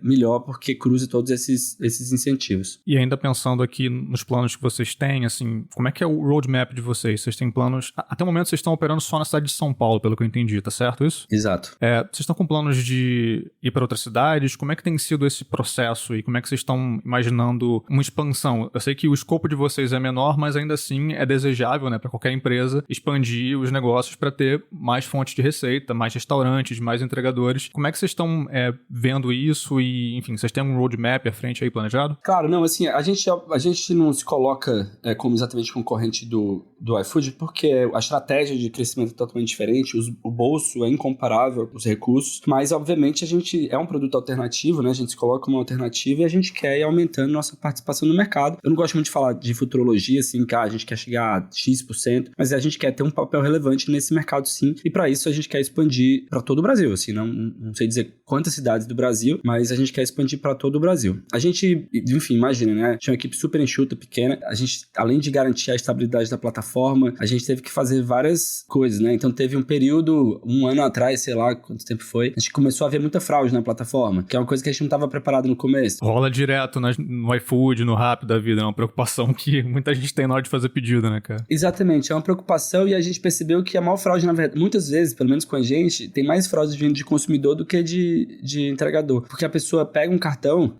melhor, porque cruza todos esses incentivos. E ainda pensando aqui nos planos que vocês têm, assim, como é que é o roadmap de vocês? Vocês têm planos... Até o momento vocês estão operando só na cidade de São Paulo, pelo que eu entendi, tá certo isso? Exato. Vocês estão com planos de ir para outras cidades? Como é que tem sido esse processo e como é que vocês estão imaginando uma expansão? Eu sei que o escopo de vocês é menor, mas ainda assim é desejável, né, para qualquer empresa expandir os negócios para ter mais fontes de receita, mais restaurantes, mais entregadores. Como é que vocês estão vendo isso e, enfim, vocês têm um roadmap à frente aí planejado? Claro, não, assim, a gente não se coloca como exatamente concorrente do iFood, porque a estratégia de crescimento é totalmente diferente, o bolso é incomparável, os recursos, mas obviamente a gente é um produto alternativo, né? A gente se coloca como uma alternativa e a gente quer ir aumentando nossa participação no mercado. Eu não gosto muito de falar de futurologia, assim, que a gente quer chegar a X%, mas a gente quer ter um papel relevante nesse mercado, sim, e para isso a gente quer expandir para todo o Brasil, assim, não sei dizer quantas cidades do Brasil, mas a gente quer expandir para todo o Brasil. A gente, enfim, imagina, né? Tinha uma equipe super enxuta, pequena, a gente, além de garantir a estabilidade da plataforma, a gente teve que fazer várias coisas, né? Então teve um período, um ano atrás, sei lá quanto tempo foi, a gente começou a ver muita fraude na plataforma, que é uma coisa que a gente não estava preparado no começo. Rola direto no iFood, no Rappi da vida, é uma preocupação que muita gente tem na hora de fazer pedido, né, cara? Exatamente, é uma preocupação e a gente percebeu que a maior fraude, na verdade, muitas vezes, pelo menos com a gente, tem mais fraude vindo de consumidor do que de entregador, porque a pessoa pega um cartão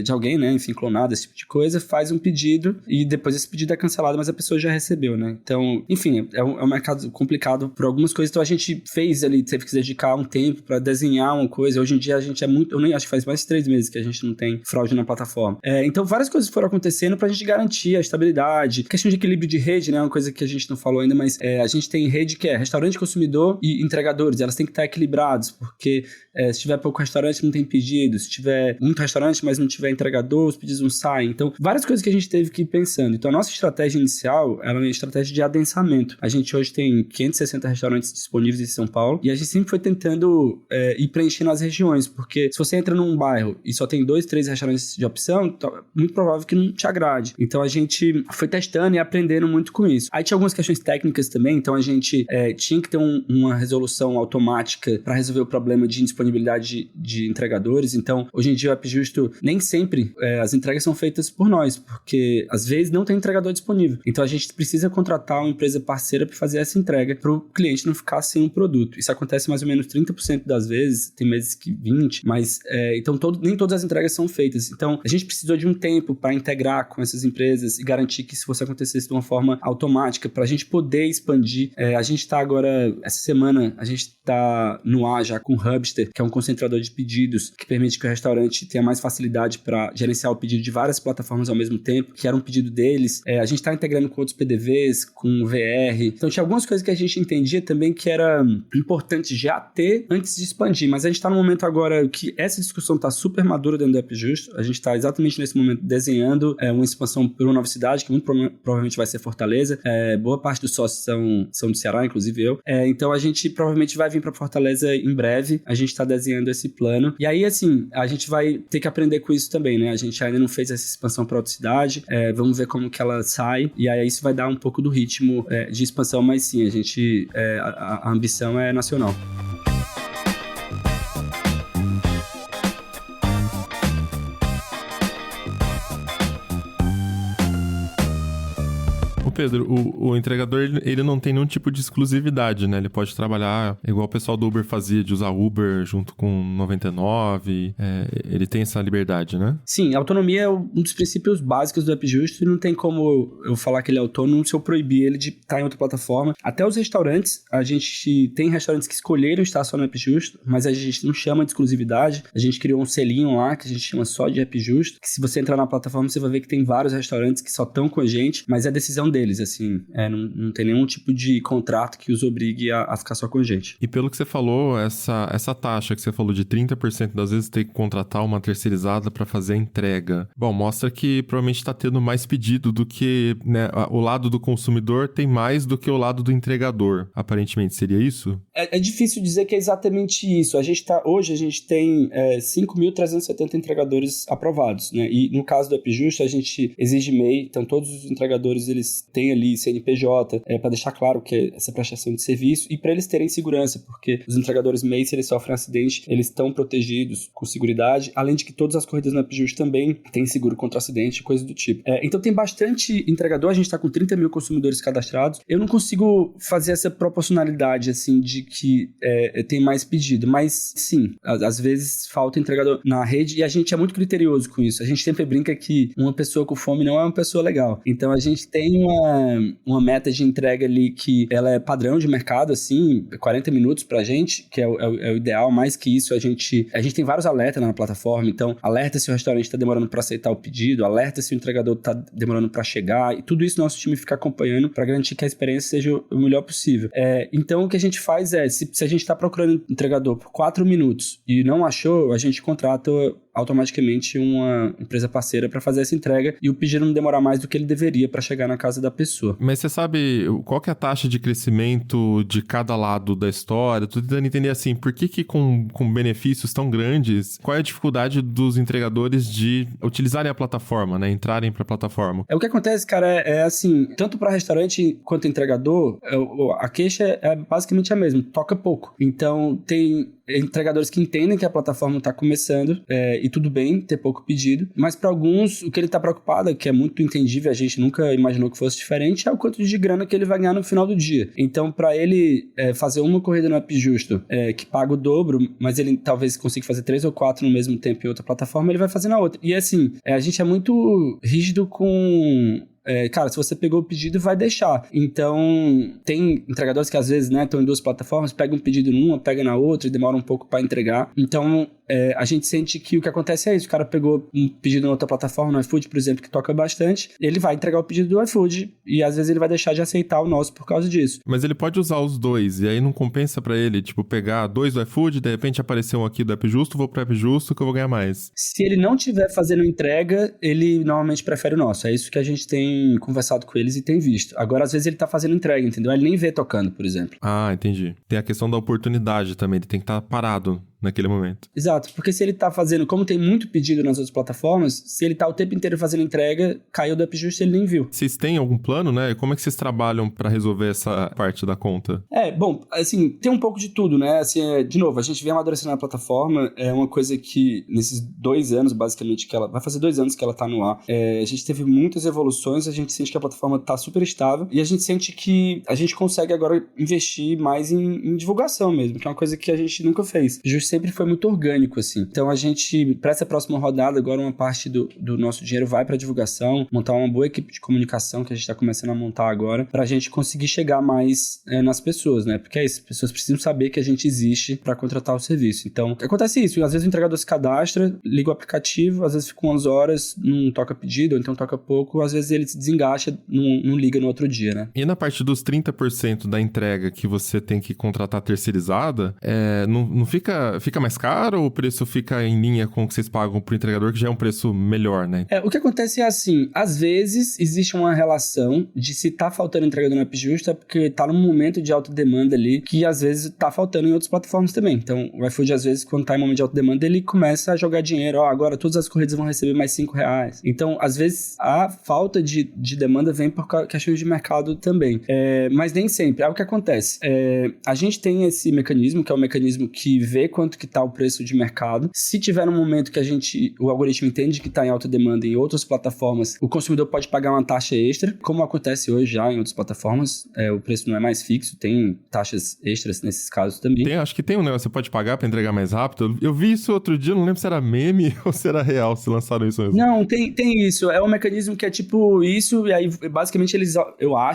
de alguém, né, enfim, clonado, esse tipo de coisa, faz um pedido e depois esse pedido é cancelado, mas a pessoa já recebeu, né? Então, enfim, é um mercado complicado por algumas coisas, então a gente fez ali, teve que se dedicar um tempo pra desenhar uma coisa. Hoje em dia a gente eu nem acho que faz mais de 3 meses que a gente não tem fraude na plataforma. Então várias coisas foram acontecendo pra gente garantir a estabilidade, questão de equilíbrio de rede, né, uma coisa que a gente não falou ainda, mas a gente tem rede que é restaurante, consumidor e entregadores, elas têm que estar equilibradas, porque se tiver pouco restaurante não tem pedido, se tiver muito restaurante mas não tiver entregador, os pedidos não saem. Então várias coisas que a gente teve que ir pensando. Então a nossa estratégia inicial era uma estratégia de adensamento. A gente hoje tem 560 restaurantes disponíveis em São Paulo e a gente sempre foi tentando ir preenchendo as regiões, porque se você entra num bairro e só tem 2, 3 restaurantes de opção, muito provável que não te agrade. Então a gente foi testando e aprendendo muito com isso. Aí tinha algumas questões técnicas também, então a gente tinha que ter uma resolução automática para resolver o problema de indisponibilidade de entregadores. Então hoje em dia o App Justo, nem sempre as entregas são feitas por nós, porque às vezes não tem entregador disponível. Então a gente precisa contratar uma empresa parceira para fazer essa entrega para o cliente não ficar sem um produto. Isso acontece mais ou menos 30% das vezes, tem meses que 20%, mas então nem todas as entregas são feitas. Então a gente precisou de um tempo para integrar com essas empresas e garantir que isso fosse acontecesse de uma forma automática para a gente poder expandir. A gente está agora, essa semana, a gente está no ar já com o Hubster, que é um concentrador de pedidos que permite que o restaurante tenha mais facilidade para gerenciar o pedido de várias plataformas ao mesmo tempo, que era um pedido deles. A gente está integrando com outros PDVs, com VR. Então tinha algumas coisas que a gente entendia também que era importante já ter antes de expandir, mas a gente está no momento agora que essa discussão está super madura dentro do App Justo. A gente está exatamente nesse momento desenhando uma expansão por uma nova cidade, que muito provavelmente vai ser Fortaleza. Boa parte dos sócios são do Ceará, inclusive eu. Então a gente provavelmente vai vir para Fortaleza em breve. A gente está desenhando esse plano. E aí, assim, a gente vai ter que aprender com isso também, né? A gente ainda não fez essa expansão para outra cidade. Vamos ver como que ela sai. E aí isso vai dar um pouco do ritmo de expansão, mas sim, a gente a ambição é nacional. Pedro, o entregador, ele não tem nenhum tipo de exclusividade, né? Ele pode trabalhar igual o pessoal do Uber fazia, de usar Uber junto com 99. Ele tem essa liberdade, né? Sim, a autonomia é um dos princípios básicos do App Justo e não tem como eu falar que ele é autônomo se eu proibir ele de estar em outra plataforma. Até os restaurantes, a gente tem restaurantes que escolheram estar só no App Justo, mas a gente não chama de exclusividade. A gente criou um selinho lá que a gente chama só de App Justo, que se você entrar na plataforma você vai ver que tem vários restaurantes que só estão com a gente, mas é decisão deles, assim, não tem nenhum tipo de contrato que os obrigue a ficar só com a gente. E pelo que você falou, essa taxa que você falou de 30% das vezes ter que contratar uma terceirizada para fazer a entrega, bom, mostra que provavelmente está tendo mais pedido do que, né, o lado do consumidor tem mais do que o lado do entregador, aparentemente, seria isso? É difícil dizer que é exatamente isso. Hoje a gente tem 5.370 entregadores aprovados, né? E no caso do App Justo, a gente exige MEI, então todos os entregadores eles têm ali CNPJ, para deixar claro que é essa prestação de serviço e para eles terem segurança, porque os entregadores MEI, se eles sofrem um acidente, eles estão protegidos com seguridade, além de que todas as corridas no App Justo também têm seguro contra acidente, coisa do tipo. Então tem bastante entregador, a gente está com 30 mil consumidores cadastrados. Eu não consigo fazer essa proporcionalidade, assim, de que tem mais pedido, mas sim, às vezes falta entregador na rede e a gente é muito criterioso com isso. A gente sempre brinca que uma pessoa com fome não é uma pessoa legal. Então a gente tem uma meta de entrega ali que ela é padrão de mercado, assim, 40 minutos pra gente, que é o ideal. Mais que isso, a gente tem vários alertas na plataforma, então alerta se o restaurante tá demorando pra aceitar o pedido, alerta se o entregador tá demorando pra chegar, e tudo isso nosso time fica acompanhando pra garantir que a experiência seja o melhor possível. Então o que a gente faz se a gente tá procurando entregador por 4 minutos e não achou, a gente contrata automaticamente uma empresa parceira para fazer essa entrega e o pedido não demorar mais do que ele deveria para chegar na casa da pessoa. Mas você sabe qual que é a taxa de crescimento de cada lado da história? Tô tentando entender assim, por que com benefícios tão grandes, qual é a dificuldade dos entregadores de utilizarem a plataforma, né? Entrarem para a plataforma? O que acontece, cara, é assim, tanto para restaurante quanto entregador, a queixa é basicamente a mesma, toca pouco. Então, tem entregadores que entendem que a plataforma está começando e tudo bem ter pouco pedido, mas para alguns o que ele está preocupado, que é muito entendível, a gente nunca imaginou que fosse diferente, é o quanto de grana que ele vai ganhar no final do dia. Então para ele fazer uma corrida no App Justo que paga o dobro, mas ele talvez consiga fazer 3 ou 4 no mesmo tempo em outra plataforma, ele vai fazer na outra. E assim, a gente é muito rígido com... cara, se você pegou o pedido, vai deixar. Então, tem entregadores que às vezes, né, estão em duas plataformas, pegam um pedido numa, pega na outra e demora um pouco para entregar. Então, a gente sente que o que acontece é isso. O cara pegou um pedido na outra plataforma, no iFood, por exemplo, que toca bastante, ele vai entregar o pedido do iFood e às vezes ele vai deixar de aceitar o nosso por causa disso. Mas ele pode usar os dois e aí não compensa para ele, tipo, pegar 2 do iFood, de repente apareceu um aqui do App Justo, vou pro App Justo que eu vou ganhar mais. Se ele não estiver fazendo entrega, ele normalmente prefere o nosso. É isso que a gente tem conversado com eles e tem visto. Agora, às vezes ele tá fazendo entrega, entendeu? Ele nem vê tocando, por exemplo. Ah, entendi. Tem a questão da oportunidade também, ele tem que estar parado naquele momento. Exato, porque se ele tá fazendo, como tem muito pedido nas outras plataformas, se ele tá o tempo inteiro fazendo entrega, caiu do App Justo e ele nem viu. Vocês têm algum plano, né? Como é que vocês trabalham pra resolver essa parte da conta? Bom, assim, tem um pouco de tudo, né? Assim, de novo, a gente vem amadurecendo a plataforma, é uma coisa que nesses 2 anos, basicamente, que ela vai fazer 2 anos que ela tá no ar, a gente teve muitas evoluções, a gente sente que a plataforma tá super estável e a gente sente que a gente consegue agora investir mais em divulgação mesmo, que é uma coisa que a gente nunca fez. Justo sempre foi muito orgânico, assim. Então a gente, para essa próxima rodada, agora uma parte do nosso dinheiro vai para divulgação, montar uma boa equipe de comunicação que a gente está começando a montar agora, para a gente conseguir chegar mais nas pessoas, né? Porque é isso, as pessoas precisam saber que a gente existe para contratar o serviço. Então, acontece isso, às vezes o entregador se cadastra, liga o aplicativo, às vezes fica umas horas, não toca pedido, ou então toca pouco, às vezes ele se desengacha, não liga no outro dia, né? E na parte dos 30% da entrega que você tem que contratar terceirizada, não fica mais caro ou o preço fica em linha com o que vocês pagam pro entregador, que já é um preço melhor, né? O que acontece é assim, às vezes existe uma relação de se tá faltando entregador no App Justo é porque tá num momento de alta demanda ali, que às vezes tá faltando em outras plataformas também. Então, o iFood, às vezes, quando tá em momento de alta demanda, ele começa a jogar dinheiro, agora todas as corridas vão receber mais R$5. Então, às vezes, a falta de demanda vem por questões de mercado também. Mas nem sempre. É o que acontece. A gente tem esse mecanismo, que é o mecanismo que vê quando quanto que tá o preço de mercado. Se tiver um momento que o algoritmo entende que tá em alta demanda em outras plataformas, o consumidor pode pagar uma taxa extra, como acontece hoje já em outras plataformas. O preço não é mais fixo, tem taxas extras nesses casos também. Acho que tem um negócio, você pode pagar pra entregar mais rápido. Eu vi isso outro dia, não lembro se era meme ou se era real, se lançaram isso mesmo. Não, tem isso. É um mecanismo que é tipo isso, e aí basicamente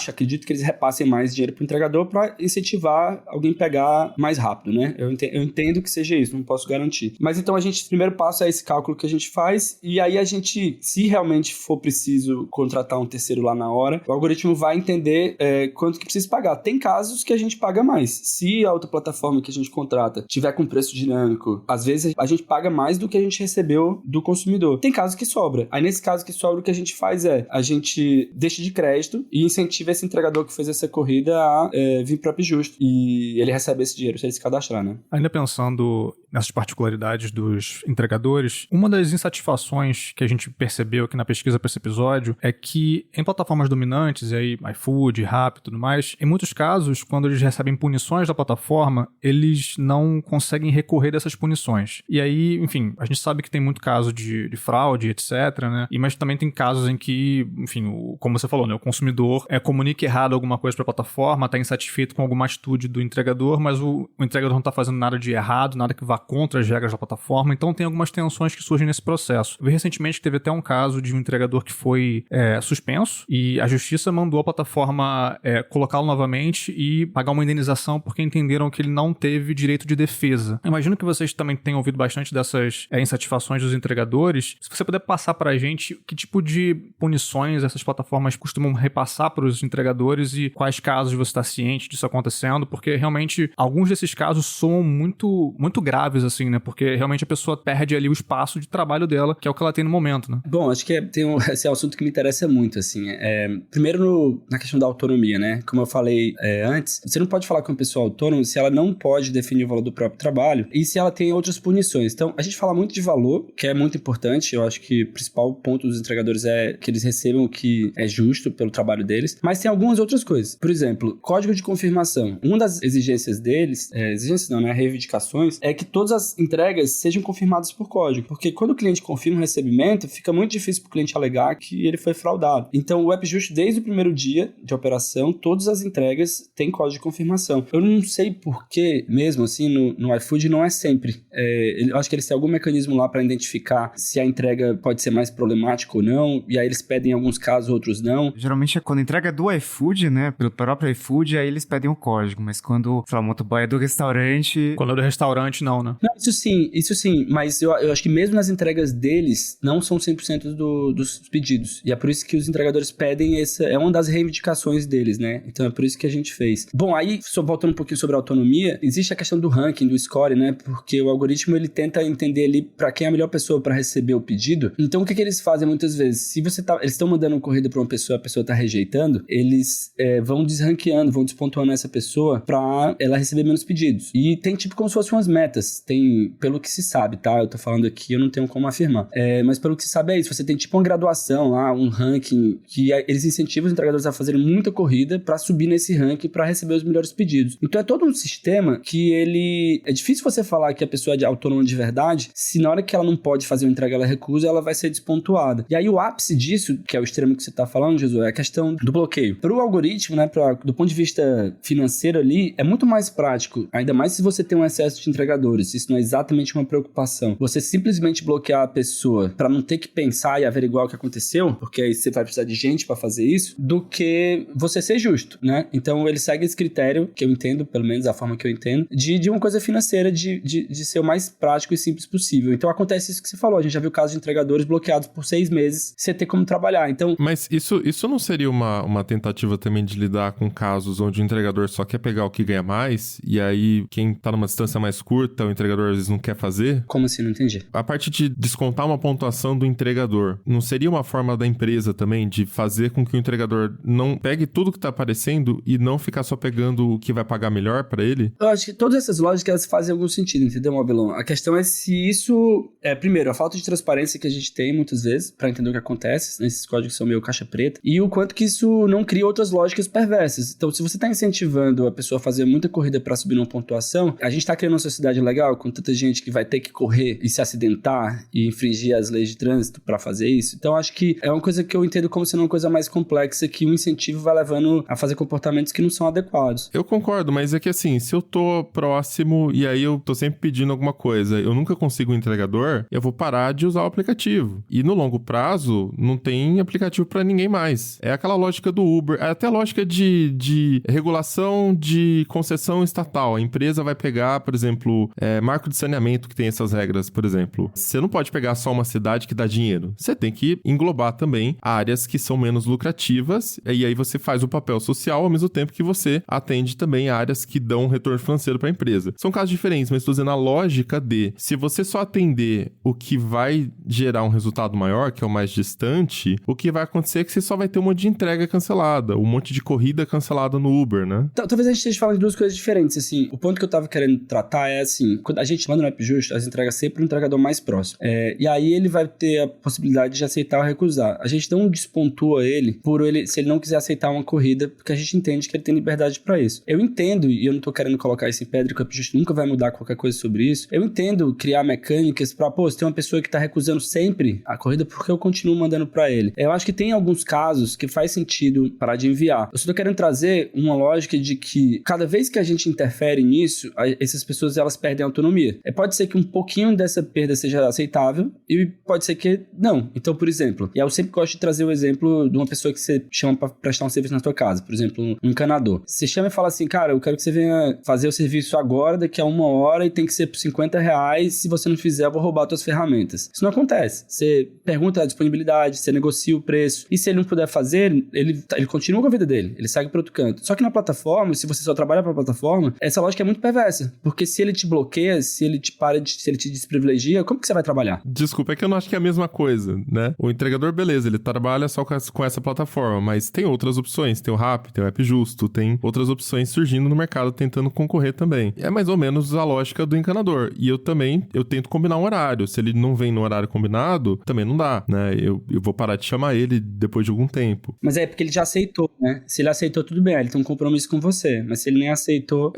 acredito que eles repassem mais dinheiro pro entregador pra incentivar alguém pegar mais rápido, né? Eu entendo que seja isso, não posso garantir. Mas então o primeiro passo é esse cálculo que a gente faz, e aí a gente, se realmente for preciso contratar um terceiro lá na hora, o algoritmo vai entender quanto que precisa pagar. Tem casos que a gente paga mais. Se a outra plataforma que a gente contrata tiver com preço dinâmico, às vezes a gente paga mais do que a gente recebeu do consumidor. Tem casos que sobra. Aí nesse caso que sobra, o que a gente faz a gente deixa de crédito e incentiva esse entregador que fez essa corrida a vir pro App Justo. E ele recebe esse dinheiro se ele se cadastrar, né? Ainda pensando nessas particularidades dos entregadores, uma das insatisfações que a gente percebeu aqui na pesquisa para esse episódio é que em plataformas dominantes, aí iFood, Rappi e tudo mais, em muitos casos, quando eles recebem punições da plataforma, eles não conseguem recorrer dessas punições. E aí, enfim, a gente sabe que tem muito caso de fraude, etc, né? Mas também tem casos em que, enfim, como você falou, né? O consumidor comunica errado alguma coisa para a plataforma, está insatisfeito com alguma atitude do entregador, mas o entregador não está fazendo nada de errado, nada que vá contra as regras da plataforma, então tem algumas tensões que surgem nesse processo. Eu vi recentemente que teve até um caso de um entregador que foi suspenso e a justiça mandou a plataforma colocá-lo novamente e pagar uma indenização porque entenderam que ele não teve direito de defesa. Imagino que vocês também tenham ouvido bastante dessas insatisfações dos entregadores. Se você puder passar para a gente que tipo de punições essas plataformas costumam repassar para os entregadores e quais casos você está ciente disso acontecendo, porque realmente alguns desses casos soam muito, muito graves, assim, né? Porque realmente a pessoa perde ali o espaço de trabalho dela, que é o que ela tem no momento, né? Bom, acho que esse é um assunto que me interessa muito, assim. Primeiro na questão da autonomia, né? Como eu falei antes, você não pode falar com uma pessoa autônoma se ela não pode definir o valor do próprio trabalho e se ela tem outras punições. Então, a gente fala muito de valor, que é muito importante. Eu acho que o principal ponto dos entregadores é que eles recebam o que é justo pelo trabalho deles, mas tem algumas outras coisas. Por exemplo, código de confirmação. Uma das exigências deles, reivindicações, é que todas as entregas sejam confirmadas por código, porque quando o cliente confirma o recebimento, fica muito difícil para o cliente alegar que ele foi fraudado. Então, o AppJust, desde o primeiro dia de operação, todas as entregas têm código de confirmação. Eu não sei por que, mesmo assim, no iFood não é sempre. Eu acho que eles têm algum mecanismo lá para identificar se a entrega pode ser mais problemática ou não, e aí eles pedem em alguns casos, outros não. Geralmente, quando entrega do iFood, né, pelo próprio iFood, aí eles pedem o código, mas quando, sei lá, o motoboy é do restaurante... Quando é do restaurante, não, né? Não, isso sim, mas eu acho que mesmo nas entregas deles, não são 100% dos pedidos, e é por isso que os entregadores pedem é uma das reivindicações deles, né? Então é por isso que a gente fez. Bom, aí, só voltando um pouquinho sobre a autonomia, existe a questão do ranking, do score, né? Porque o algoritmo, ele tenta entender ali para quem é a melhor pessoa para receber o pedido. Então, o que eles fazem muitas vezes? Se eles estão mandando uma corrida para uma pessoa, a pessoa tá rejeitando, eles vão desranqueando, vão despontuando essa pessoa para ela receber menos pedidos. E tem tipo como se fossem umas metas. Tem, pelo que se sabe, tá? Eu tô falando aqui, eu não tenho como afirmar. Mas pelo que se sabe é isso. Você tem tipo uma graduação lá, um ranking, que eles incentivam os entregadores a fazerem muita corrida para subir nesse ranking para receber os melhores pedidos. Então é todo um sistema que ele... É difícil você falar que a pessoa é autônoma de verdade se na hora que ela não pode fazer uma entrega, ela recusa, ela vai ser despontuada. E aí o ápice disso, que é o extremo que você tá falando, Jesus, é a questão do bloqueio. Para o algoritmo, né, do ponto de vista financeiro ali, é muito mais prático, ainda mais se você tem um excesso de entregadores. Isso não é exatamente uma preocupação. Você simplesmente bloquear a pessoa para não ter que pensar e averiguar o que aconteceu, porque aí você vai precisar de gente para fazer isso, do que você ser justo, né? Então ele segue esse critério, que eu entendo, pelo menos a forma que eu entendo, de uma coisa financeira, de ser o mais prático e simples possível. Então acontece isso que você falou, a gente já viu casos de entregadores bloqueados por 6 meses, sem ter como trabalhar. Então... Mas isso não seria uma tentativa também de lidar com casos onde o entregador só quer pegar o que ganha mais, e aí quem tá numa distância mais curta, o entregador às vezes não quer fazer? Como assim? Não entendi. A parte de descontar uma pontuação do entregador, não seria uma forma da empresa também de fazer com que o entregador não pegue tudo que tá aparecendo e não ficar só pegando o que vai pagar melhor pra ele? Eu acho que todas essas lógicas, elas fazem algum sentido, entendeu, Mobilon? A questão é se isso... primeiro, a falta de transparência que a gente tem muitas vezes pra entender o que acontece, né? Esses códigos são meio caixa preta, e o quanto que isso não cria outras lógicas perversas. Então, se você tá incentivando a pessoa a fazer muita corrida pra subir numa pontuação, a gente tá criando uma sociedade legal legal com tanta gente que vai ter que correr e se acidentar e infringir as leis de trânsito pra fazer isso. Então acho que é uma coisa que eu entendo como sendo uma coisa mais complexa, que o incentivo vai levando a fazer comportamentos que não são adequados. Eu concordo, mas é que assim, se eu tô próximo e aí eu tô sempre pedindo alguma coisa, eu nunca consigo um entregador, eu vou parar de usar o aplicativo. E no longo prazo, não tem aplicativo pra ninguém mais. É aquela lógica do Uber, é até a lógica de regulação de concessão estatal. A empresa vai pegar, por exemplo, marco de saneamento que tem essas regras, por exemplo. Você não pode pegar só uma cidade que dá dinheiro. Você tem que englobar também áreas que são menos lucrativas, e aí você faz o papel social ao mesmo tempo que você atende também áreas que dão retorno financeiro para a empresa. São casos diferentes, mas estou dizendo a lógica de, se você só atender o que vai gerar um resultado maior, que é o mais distante, o que vai acontecer é que você só vai ter um monte de entrega cancelada, um monte de corrida cancelada no Uber, né? Então, talvez a gente esteja falando de duas coisas diferentes, assim. O ponto que eu tava querendo tratar é assim, quando a gente manda no App Justo, as entregas sempre no entregador mais próximo. E aí ele vai ter a possibilidade de aceitar ou recusar. A gente não despontua ele se ele não quiser aceitar uma corrida, porque a gente entende que ele tem liberdade pra isso. Eu entendo, e eu não tô querendo colocar isso em pedra, que o App Justo nunca vai mudar qualquer coisa sobre isso. Eu entendo criar mecânicas pra, se tem uma pessoa que tá recusando sempre a corrida, porque eu continuo mandando pra ele. Eu acho que tem alguns casos que faz sentido parar de enviar. Eu só tô querendo trazer uma lógica de que cada vez que a gente interfere nisso, essas pessoas elas perdem autonomia. Pode ser que um pouquinho dessa perda seja aceitável e pode ser que não. Então, por exemplo, e eu sempre gosto de trazer o exemplo de uma pessoa que você chama pra prestar um serviço na sua casa, por exemplo, um encanador. Você chama e fala assim, cara, eu quero que você venha fazer o serviço agora, daqui a 1 hora, e tem que ser por R$50, se você não fizer, eu vou roubar suas ferramentas. Isso não acontece. Você pergunta a disponibilidade, você negocia o preço, e se ele não puder fazer, ele continua com a vida dele, ele segue para outro canto. Só que na plataforma, se você só trabalha para a plataforma, essa lógica é muito perversa, porque se ele te bloqueia, se ele te desprivilegia, como que você vai trabalhar? Desculpa, é que eu não acho que é a mesma coisa, né? O entregador, beleza, ele trabalha só com essa plataforma, mas tem outras opções, tem o Rappi, tem o App Justo, tem outras opções surgindo no mercado tentando concorrer também. É mais ou menos a lógica do encanador. E eu tento combinar um horário. Se ele não vem no horário combinado, também não dá, né? Eu vou parar de chamar ele depois de algum tempo. Mas é porque ele já aceitou, né? Se ele aceitou, tudo bem, ele tem um compromisso com você. Mas se ele nem aceitou...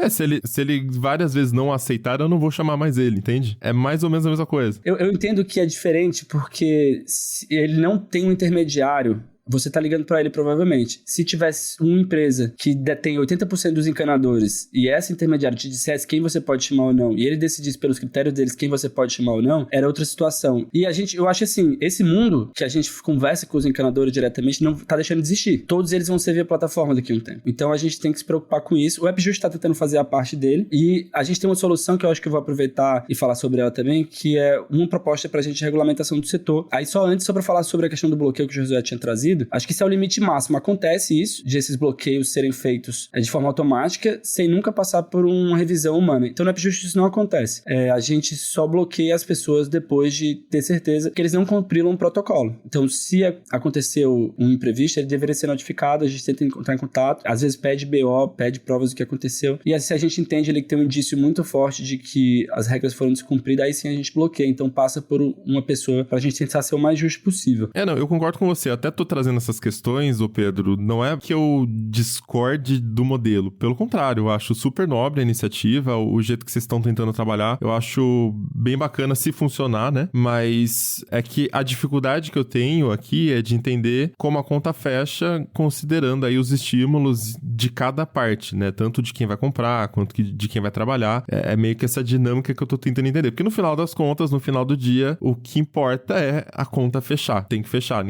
Se ele várias vezes não aceitar, eu não vou chamar mais ele, entende? É mais ou menos a mesma coisa. Eu entendo que é diferente porque ele não tem um intermediário. Você tá ligando pra ele provavelmente. Se tivesse uma empresa que detém 80% dos encanadores e essa intermediária te dissesse quem você pode chamar ou não, e ele decidisse pelos critérios deles quem você pode chamar ou não, era outra situação. E eu acho assim, esse mundo que a gente conversa com os encanadores diretamente não tá deixando de existir. Todos eles vão servir a plataforma daqui a um tempo. Então a gente tem que se preocupar com isso. O App Justo tá tentando fazer a parte dele e a gente tem uma solução que eu acho que eu vou aproveitar e falar sobre ela também, que é uma proposta pra gente de regulamentação do setor. Aí só pra falar sobre a questão do bloqueio que o Josué tinha trazido, acho que esse é o limite máximo. Acontece isso, de esses bloqueios serem feitos de forma automática, sem nunca passar por uma revisão humana. Então, no App Justo isso não acontece. A gente só bloqueia as pessoas depois de ter certeza que eles não cumpriram um protocolo. Então, se aconteceu um imprevisto, ele deveria ser notificado, a gente tenta entrar em contato, às vezes pede BO, pede provas do que aconteceu, e se a gente entende ali que tem um indício muito forte de que as regras foram descumpridas, aí sim a gente bloqueia. Então, passa por uma pessoa pra gente tentar ser o mais justo possível. Não, eu concordo com você. Eu até tô trazendo essas questões, ô Pedro, não é que eu discorde do modelo. Pelo contrário, eu acho super nobre a iniciativa, o jeito que vocês estão tentando trabalhar. Eu acho bem bacana se funcionar, né? Mas é que a dificuldade que eu tenho aqui é de entender como a conta fecha, considerando aí os estímulos de cada parte, né? Tanto de quem vai comprar, quanto de quem vai trabalhar. É meio que essa dinâmica que eu tô tentando entender. Porque no final das contas, no final do dia, o que importa é a conta fechar. Tem que fechar.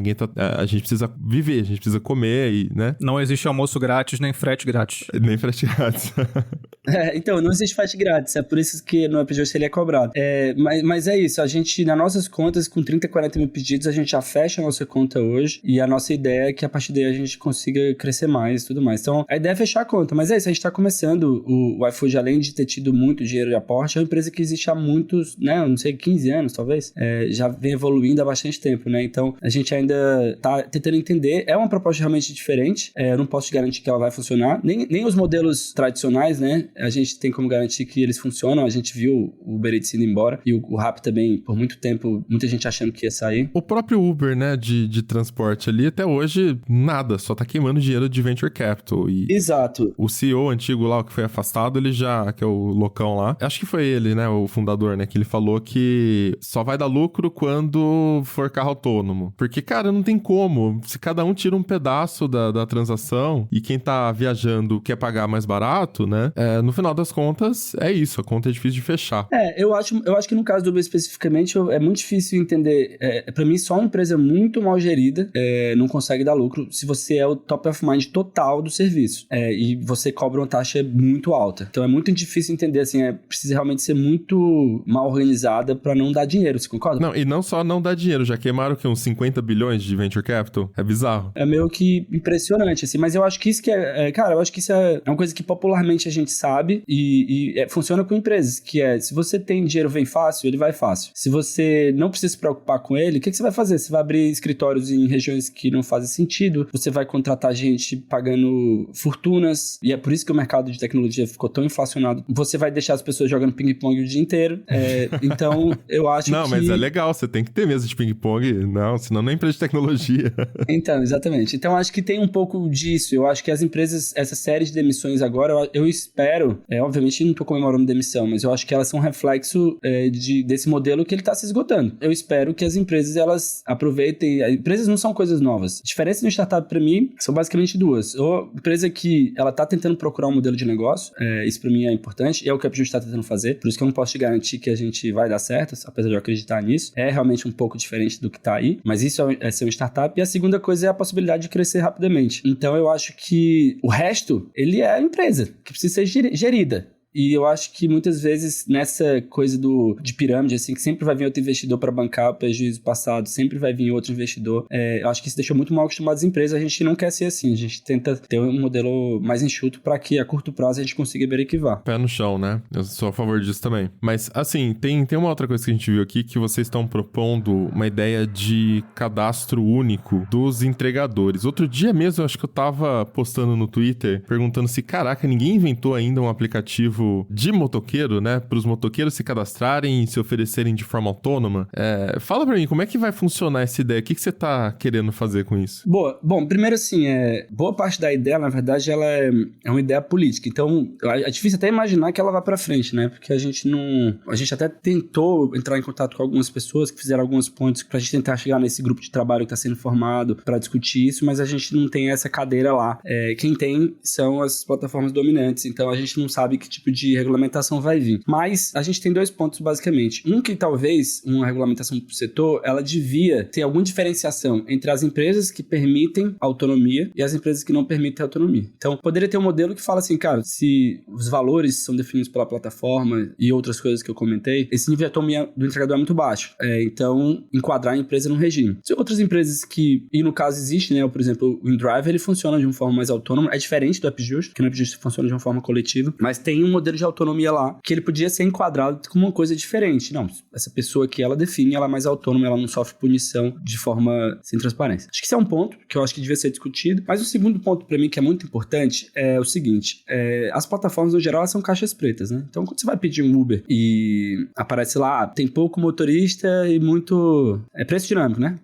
A gente precisa viver, a gente precisa comer e, né? Não existe almoço grátis, nem frete grátis. Nem frete grátis. Então, não existe frete grátis, é por isso que no App Justo ele é cobrado. Mas é isso, a gente, nas nossas contas, com 30, 40 mil pedidos, a gente já fecha a nossa conta hoje, e a nossa ideia é que a partir daí a gente consiga crescer mais e tudo mais. Então, a ideia é fechar a conta, mas é isso, a gente tá começando. O iFood, além de ter tido muito dinheiro de aporte, é uma empresa que existe há muitos, né, não sei, 15 anos, talvez, já vem evoluindo há bastante tempo, né? Então, a gente ainda tá tentando entender. É uma proposta realmente diferente. Eu não posso te garantir que ela vai funcionar. Nem os modelos tradicionais, né? a gente tem como garantir que eles funcionam. A gente viu o Uber Eats indo embora e o Rappi também, por muito tempo, muita gente achando que ia sair. O próprio Uber, né, de transporte ali, até hoje, nada, só tá queimando dinheiro de venture capital. E Exato. o CEO antigo lá, o que foi afastado, ele já, que é o loucão lá, acho que foi ele, né, o fundador, né, que ele falou que só vai dar lucro quando for carro autônomo. Porque, cara, não tem como. Se cada um tira um pedaço da transação e quem tá viajando quer pagar mais barato, né, no final das contas, é isso, a conta é difícil de fechar. Eu acho que no caso do Uber especificamente, é muito difícil entender. Pra mim, só uma empresa muito mal gerida não consegue dar lucro se você é o top of mind total do serviço. E você cobra uma taxa muito alta. Então é muito difícil entender, assim, precisa realmente ser muito mal organizada pra não dar dinheiro, você concorda? Não, e não só não dar dinheiro, já queimaram que uns 50 bilhões de venture capital. É bizarro. É meio que impressionante, assim, mas eu acho que isso cara, eu acho que isso é uma coisa que popularmente a gente sabe e funciona com empresas, que se você tem dinheiro vem fácil, ele vai fácil. Se você não precisa se preocupar com ele, o que você vai fazer? Você vai abrir escritórios em regiões que não fazem sentido, você vai contratar gente pagando fortunas, e é por isso que o mercado de tecnologia ficou tão inflacionado. Você vai deixar as pessoas jogando ping-pong o dia inteiro. Então, eu acho não, mas é legal, você tem que ter mesa de ping-pong, não, senão não é empresa de tecnologia. Então, exatamente. Então, acho que tem um pouco disso. Eu acho que as empresas, essa série de demissões agora, eu espero, obviamente não estou comemorando demissão, mas eu acho que elas são um reflexo desse modelo que ele está se esgotando. Eu espero que as empresas, elas aproveitem. Empresas não são coisas novas. A diferença de startup, para mim, são basicamente duas. Ou empresa que ela está tentando procurar um modelo de negócio, isso para mim é importante, e é o que a Upjuice está tentando fazer, por isso que eu não posso te garantir que a gente vai dar certo, apesar de eu acreditar nisso. É realmente um pouco diferente do que está aí, mas isso é ser um startup. E a segunda coisa é a possibilidade de crescer rapidamente. Então eu acho que o resto, ele é a empresa, que precisa ser gerida. E eu acho que muitas vezes nessa coisa de pirâmide, assim, que sempre vai vir outro investidor para bancar o prejuízo passado, sempre vai vir outro investidor, eu acho que isso deixou muito mal acostumadas as empresas. A gente não quer ser assim, a gente tenta ter um modelo mais enxuto para que a curto prazo a gente consiga verificar. Pé no chão, né? Eu sou a favor disso também. Mas, assim, tem uma outra coisa que a gente viu aqui, que vocês estão propondo uma ideia de cadastro único dos entregadores. Outro dia mesmo, eu acho que eu tava postando no Twitter, perguntando se, caraca, ninguém inventou ainda um aplicativo de motoqueiro, né? Para os motoqueiros se cadastrarem e se oferecerem de forma autônoma. Fala pra mim, como é que vai funcionar essa ideia? O que você tá querendo fazer com isso? Boa. Bom, primeiro assim, boa parte da ideia, na verdade, ela é uma ideia política. Então, é difícil até imaginar que ela vá pra frente, né? Porque a gente até tentou entrar em contato com algumas pessoas que fizeram alguns pontos pra gente tentar chegar nesse grupo de trabalho que tá sendo formado pra discutir isso, mas a gente não tem essa cadeira lá. Quem tem são as plataformas dominantes, então a gente não sabe que tipo de regulamentação vai vir. Mas a gente tem dois pontos, basicamente. Um que talvez uma regulamentação pro setor, ela devia ter alguma diferenciação entre as empresas que permitem autonomia e as empresas que não permitem autonomia. Então, poderia ter um modelo que fala assim, cara, se os valores são definidos pela plataforma e outras coisas que eu comentei, esse nível de autonomia do entregador é muito baixo. Então, enquadrar a empresa num regime. Se outras empresas e no caso existe, né, por exemplo, o InDrive, ele funciona de uma forma mais autônoma, é diferente do Upjuice, que no Upjuice funciona de uma forma coletiva, mas tem um modelo de autonomia lá, que ele podia ser enquadrado como uma coisa diferente. Não, essa pessoa que ela define, ela é mais autônoma, ela não sofre punição de forma sem transparência. Acho que esse é um ponto que eu acho que devia ser discutido, mas o segundo ponto para mim que é muito importante é o seguinte, as plataformas no geral elas são caixas pretas, né? Então quando você vai pedir um Uber e aparece lá, tem pouco motorista e muito... preço dinâmico, né?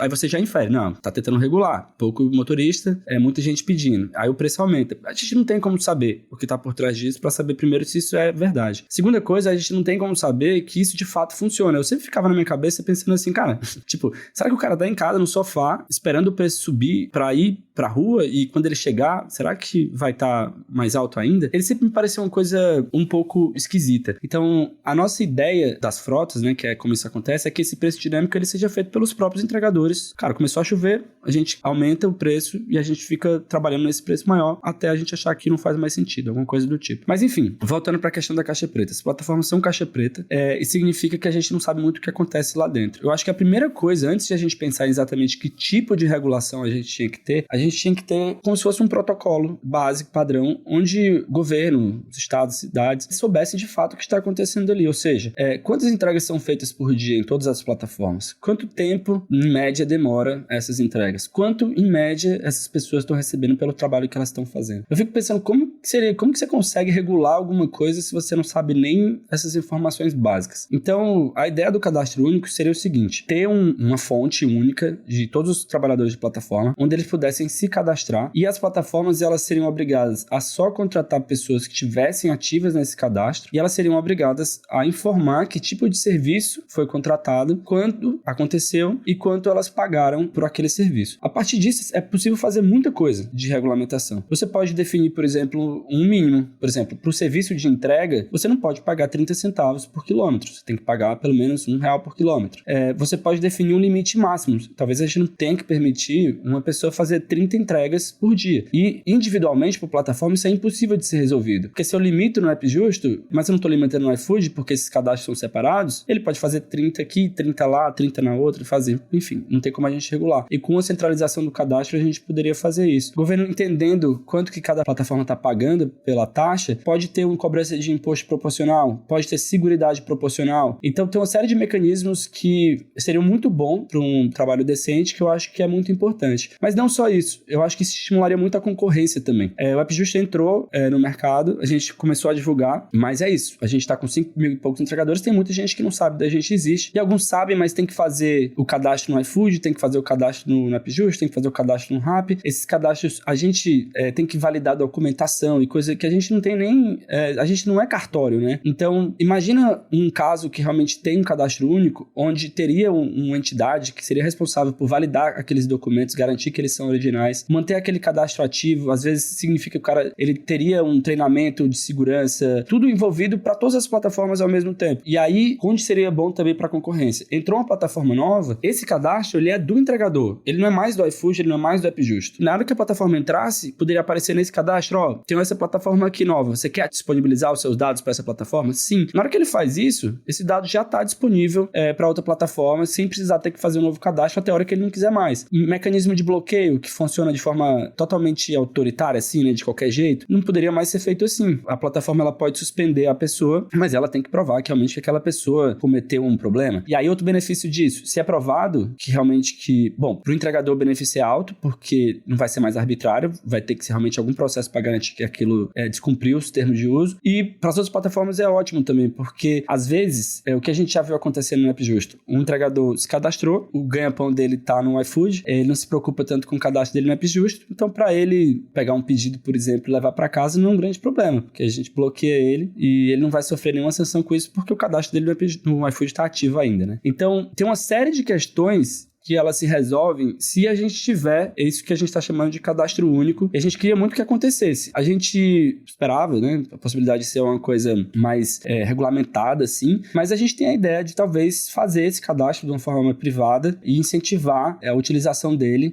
Aí você já infere, não, tá tentando regular, pouco motorista, muita gente pedindo, aí o preço aumenta. A gente não tem como saber o que tá por trás disso para saber primeiro se isso é verdade. Segunda coisa, a gente não tem como saber que isso de fato funciona. Eu sempre ficava na minha cabeça pensando assim, cara, tipo, será que o cara tá em casa no sofá esperando o preço subir pra ir pra rua e quando ele chegar, será que vai estar mais alto ainda? Ele sempre me pareceu uma coisa um pouco esquisita. Então, a nossa ideia das frotas, né, que é como isso acontece, é que esse preço dinâmico ele seja feito pelos próprios entregadores. Cara, começou a chover, a gente aumenta o preço e a gente fica trabalhando nesse preço maior até a gente achar que não faz mais sentido, alguma coisa do tipo. Mas enfim, voltando para a questão da caixa preta. As plataformas são caixa preta e significa que a gente não sabe muito o que acontece lá dentro. Eu acho que a primeira coisa, antes de a gente pensar exatamente que tipo de regulação a gente tinha que ter, a gente tinha que ter como se fosse um protocolo básico, padrão, onde governo, os estados, cidades, soubessem de fato o que está acontecendo ali. Ou seja, quantas entregas são feitas por dia em todas as plataformas? Quanto tempo, em média, demora essas entregas? entregas. Quanto, em média, essas pessoas estão recebendo pelo trabalho que elas estão fazendo. Eu fico pensando, como que você consegue regular alguma coisa se você não sabe nem essas informações básicas? Então, a ideia do cadastro único seria o seguinte, ter uma fonte única de todos os trabalhadores de plataforma, onde eles pudessem se cadastrar, e as plataformas, elas seriam obrigadas a só contratar pessoas que estivessem ativas nesse cadastro, e elas seriam obrigadas a informar que tipo de serviço foi contratado, quando aconteceu e quanto elas pagaram por aquele serviço. A partir disso, é possível fazer muita coisa de regulamentação. Você pode definir, por exemplo, um mínimo. Por exemplo, para o serviço de entrega, você não pode pagar 30 centavos por quilômetro. Você tem que pagar pelo menos R$1 por quilômetro. Você pode definir um limite máximo. Talvez a gente não tenha que permitir uma pessoa fazer 30 entregas por dia. E, individualmente, por plataforma, isso é impossível de ser resolvido. Porque se eu limito no App Justo, mas eu não estou limitando no iFood, porque esses cadastros são separados, ele pode fazer 30 aqui, 30 lá, 30 na outra, fazer. Enfim, não tem como a gente regular. E com a centralização do cadastro, a gente poderia fazer isso. O governo, entendendo quanto que cada plataforma está pagando pela taxa, pode ter uma cobrança de imposto proporcional, pode ter seguridade proporcional. Então, tem uma série de mecanismos que seriam muito bom para um trabalho decente, que eu acho que é muito importante. Mas não só isso, eu acho que isso estimularia muito a concorrência também. O AppJust entrou no mercado, a gente começou a divulgar, mas é isso. A gente está com 5 mil e poucos entregadores, tem muita gente que não sabe da gente existe, e alguns sabem, mas tem que fazer o cadastro no iFood, tem que fazer o cadastro no AppJust, tem que fazer o cadastro no Rappi. Esses cadastros, a gente tem que validar a documentação e coisa que a gente não tem nem... a gente não é cartório, né? Então, imagina um caso que realmente tem um cadastro único, onde teria uma entidade que seria responsável por validar aqueles documentos, garantir que eles são originais, manter aquele cadastro ativo. Às vezes significa que o cara ele teria um treinamento de segurança, tudo envolvido para todas as plataformas ao mesmo tempo. E aí, onde seria bom também para a concorrência? Entrou uma plataforma nova, esse cadastro ele é do entregador, ele não é mais do iFood, ele não é mais do AppJust. Na hora que a plataforma entrasse, poderia aparecer nesse cadastro, tem essa plataforma aqui nova, você quer disponibilizar os seus dados para essa plataforma? Sim. Na hora que ele faz isso, esse dado já está disponível para outra plataforma, sem precisar ter que fazer um novo cadastro até a hora que ele não quiser mais. Um mecanismo de bloqueio que funciona de forma totalmente autoritária, assim, né, de qualquer jeito, não poderia mais ser feito assim. A plataforma ela pode suspender a pessoa, mas ela tem que provar que realmente aquela pessoa cometeu um problema. E aí outro benefício disso, se é provado que realmente para o entregador o benefício é alto, porque não vai ser mais arbitrário, vai ter que ser realmente algum processo para garantir que aquilo descumpriu os termos de uso. E para as outras plataformas é ótimo também, porque às vezes, o que a gente já viu acontecendo no AppJust, um entregador se cadastrou, o ganha-pão dele tá no iFood, ele não se preocupa tanto com o cadastro dele no AppJust, então para ele pegar um pedido, por exemplo, e levar para casa não é um grande problema, porque a gente bloqueia ele e ele não vai sofrer nenhuma sanção com isso, porque o cadastro dele no iFood está ativo ainda, né? Então, tem uma série de questões que elas se resolvem se a gente tiver isso que a gente está chamando de cadastro único, e a gente queria muito que acontecesse. A gente esperava, né, a possibilidade de ser uma coisa mais regulamentada, assim, mas a gente tem a ideia de talvez fazer esse cadastro de uma forma privada e incentivar a utilização dele,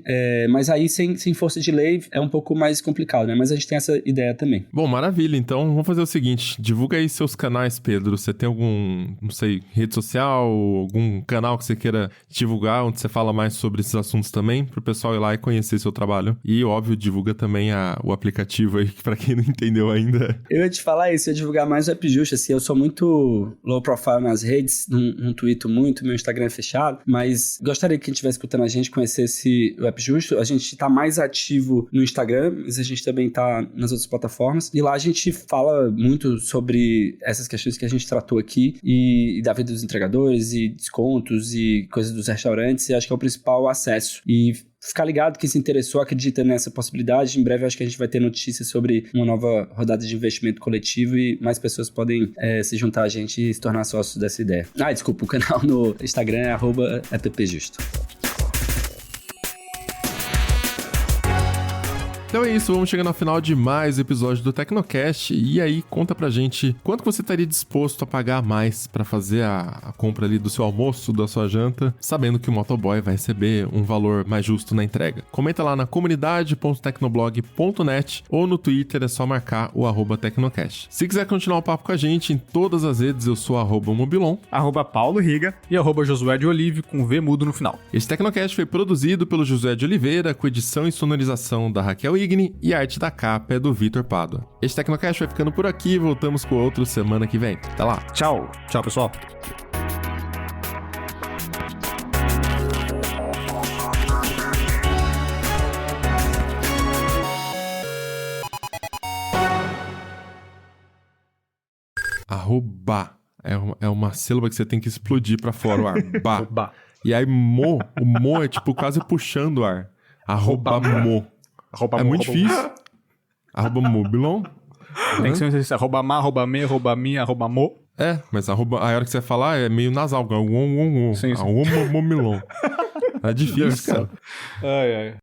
mas aí sem força de lei é um pouco mais complicado, né, mas a gente tem essa ideia também. Bom, maravilha, então vamos fazer o seguinte, divulga aí seus canais, Pedro, você tem algum, não sei, rede social, algum canal que você queira divulgar, onde você fala mais sobre esses assuntos também, pro pessoal ir lá e conhecer seu trabalho. E, óbvio, divulga também o aplicativo aí, pra quem não entendeu ainda. Eu ia te falar isso, eu ia divulgar mais o AppJust, assim, eu sou muito low profile nas redes, não tweeto muito, meu Instagram é fechado, mas gostaria que quem estiver escutando a gente conhecesse o AppJust. A gente tá mais ativo no Instagram, mas a gente também tá nas outras plataformas, e lá a gente fala muito sobre essas questões que a gente tratou aqui, e da vida dos entregadores, e descontos, e coisas dos restaurantes, e acho que é o principal acesso. E ficar ligado, quem se interessou, acredita nessa possibilidade. Em breve acho que a gente vai ter notícias sobre uma nova rodada de investimento coletivo e mais pessoas podem se juntar a gente e se tornar sócios dessa ideia. Desculpa, o canal no Instagram é @appjusto. Então é isso, vamos chegando ao final de mais um episódio do Tecnocast. E aí, conta pra gente quanto você estaria disposto a pagar mais pra fazer a compra ali do seu almoço, da sua janta, sabendo que o motoboy vai receber um valor mais justo na entrega. Comenta lá na comunidade.tecnoblog.net ou no Twitter, é só marcar o @Tecnocast. Se quiser continuar o papo com a gente, em todas as redes eu sou @Mobilon, @Paulo Riga e @Josué de Olive com V mudo no final. Esse Tecnocast foi produzido pelo Josué de Oliveira, com edição e sonorização da Raquel Igni, e a arte da capa é do Vitor Pádua. Este Tecnocast vai ficando por aqui, voltamos com outro semana que vem. Até lá. Tchau. Tchau, pessoal. Arroba. É uma sílaba que você tem que explodir pra fora o ar. Ba. Ba. E aí, o mo é tipo quase puxando o ar. Arroba mo. É muito difícil. Arroba mobilon. Tem que ser isso. Arroba ma, arroba me, arroba mi, arroba mo. Mas arroba, a hora que você falar é meio nasal. Sim, sim. Arroba momilon. É difícil, cara. Ai, ai.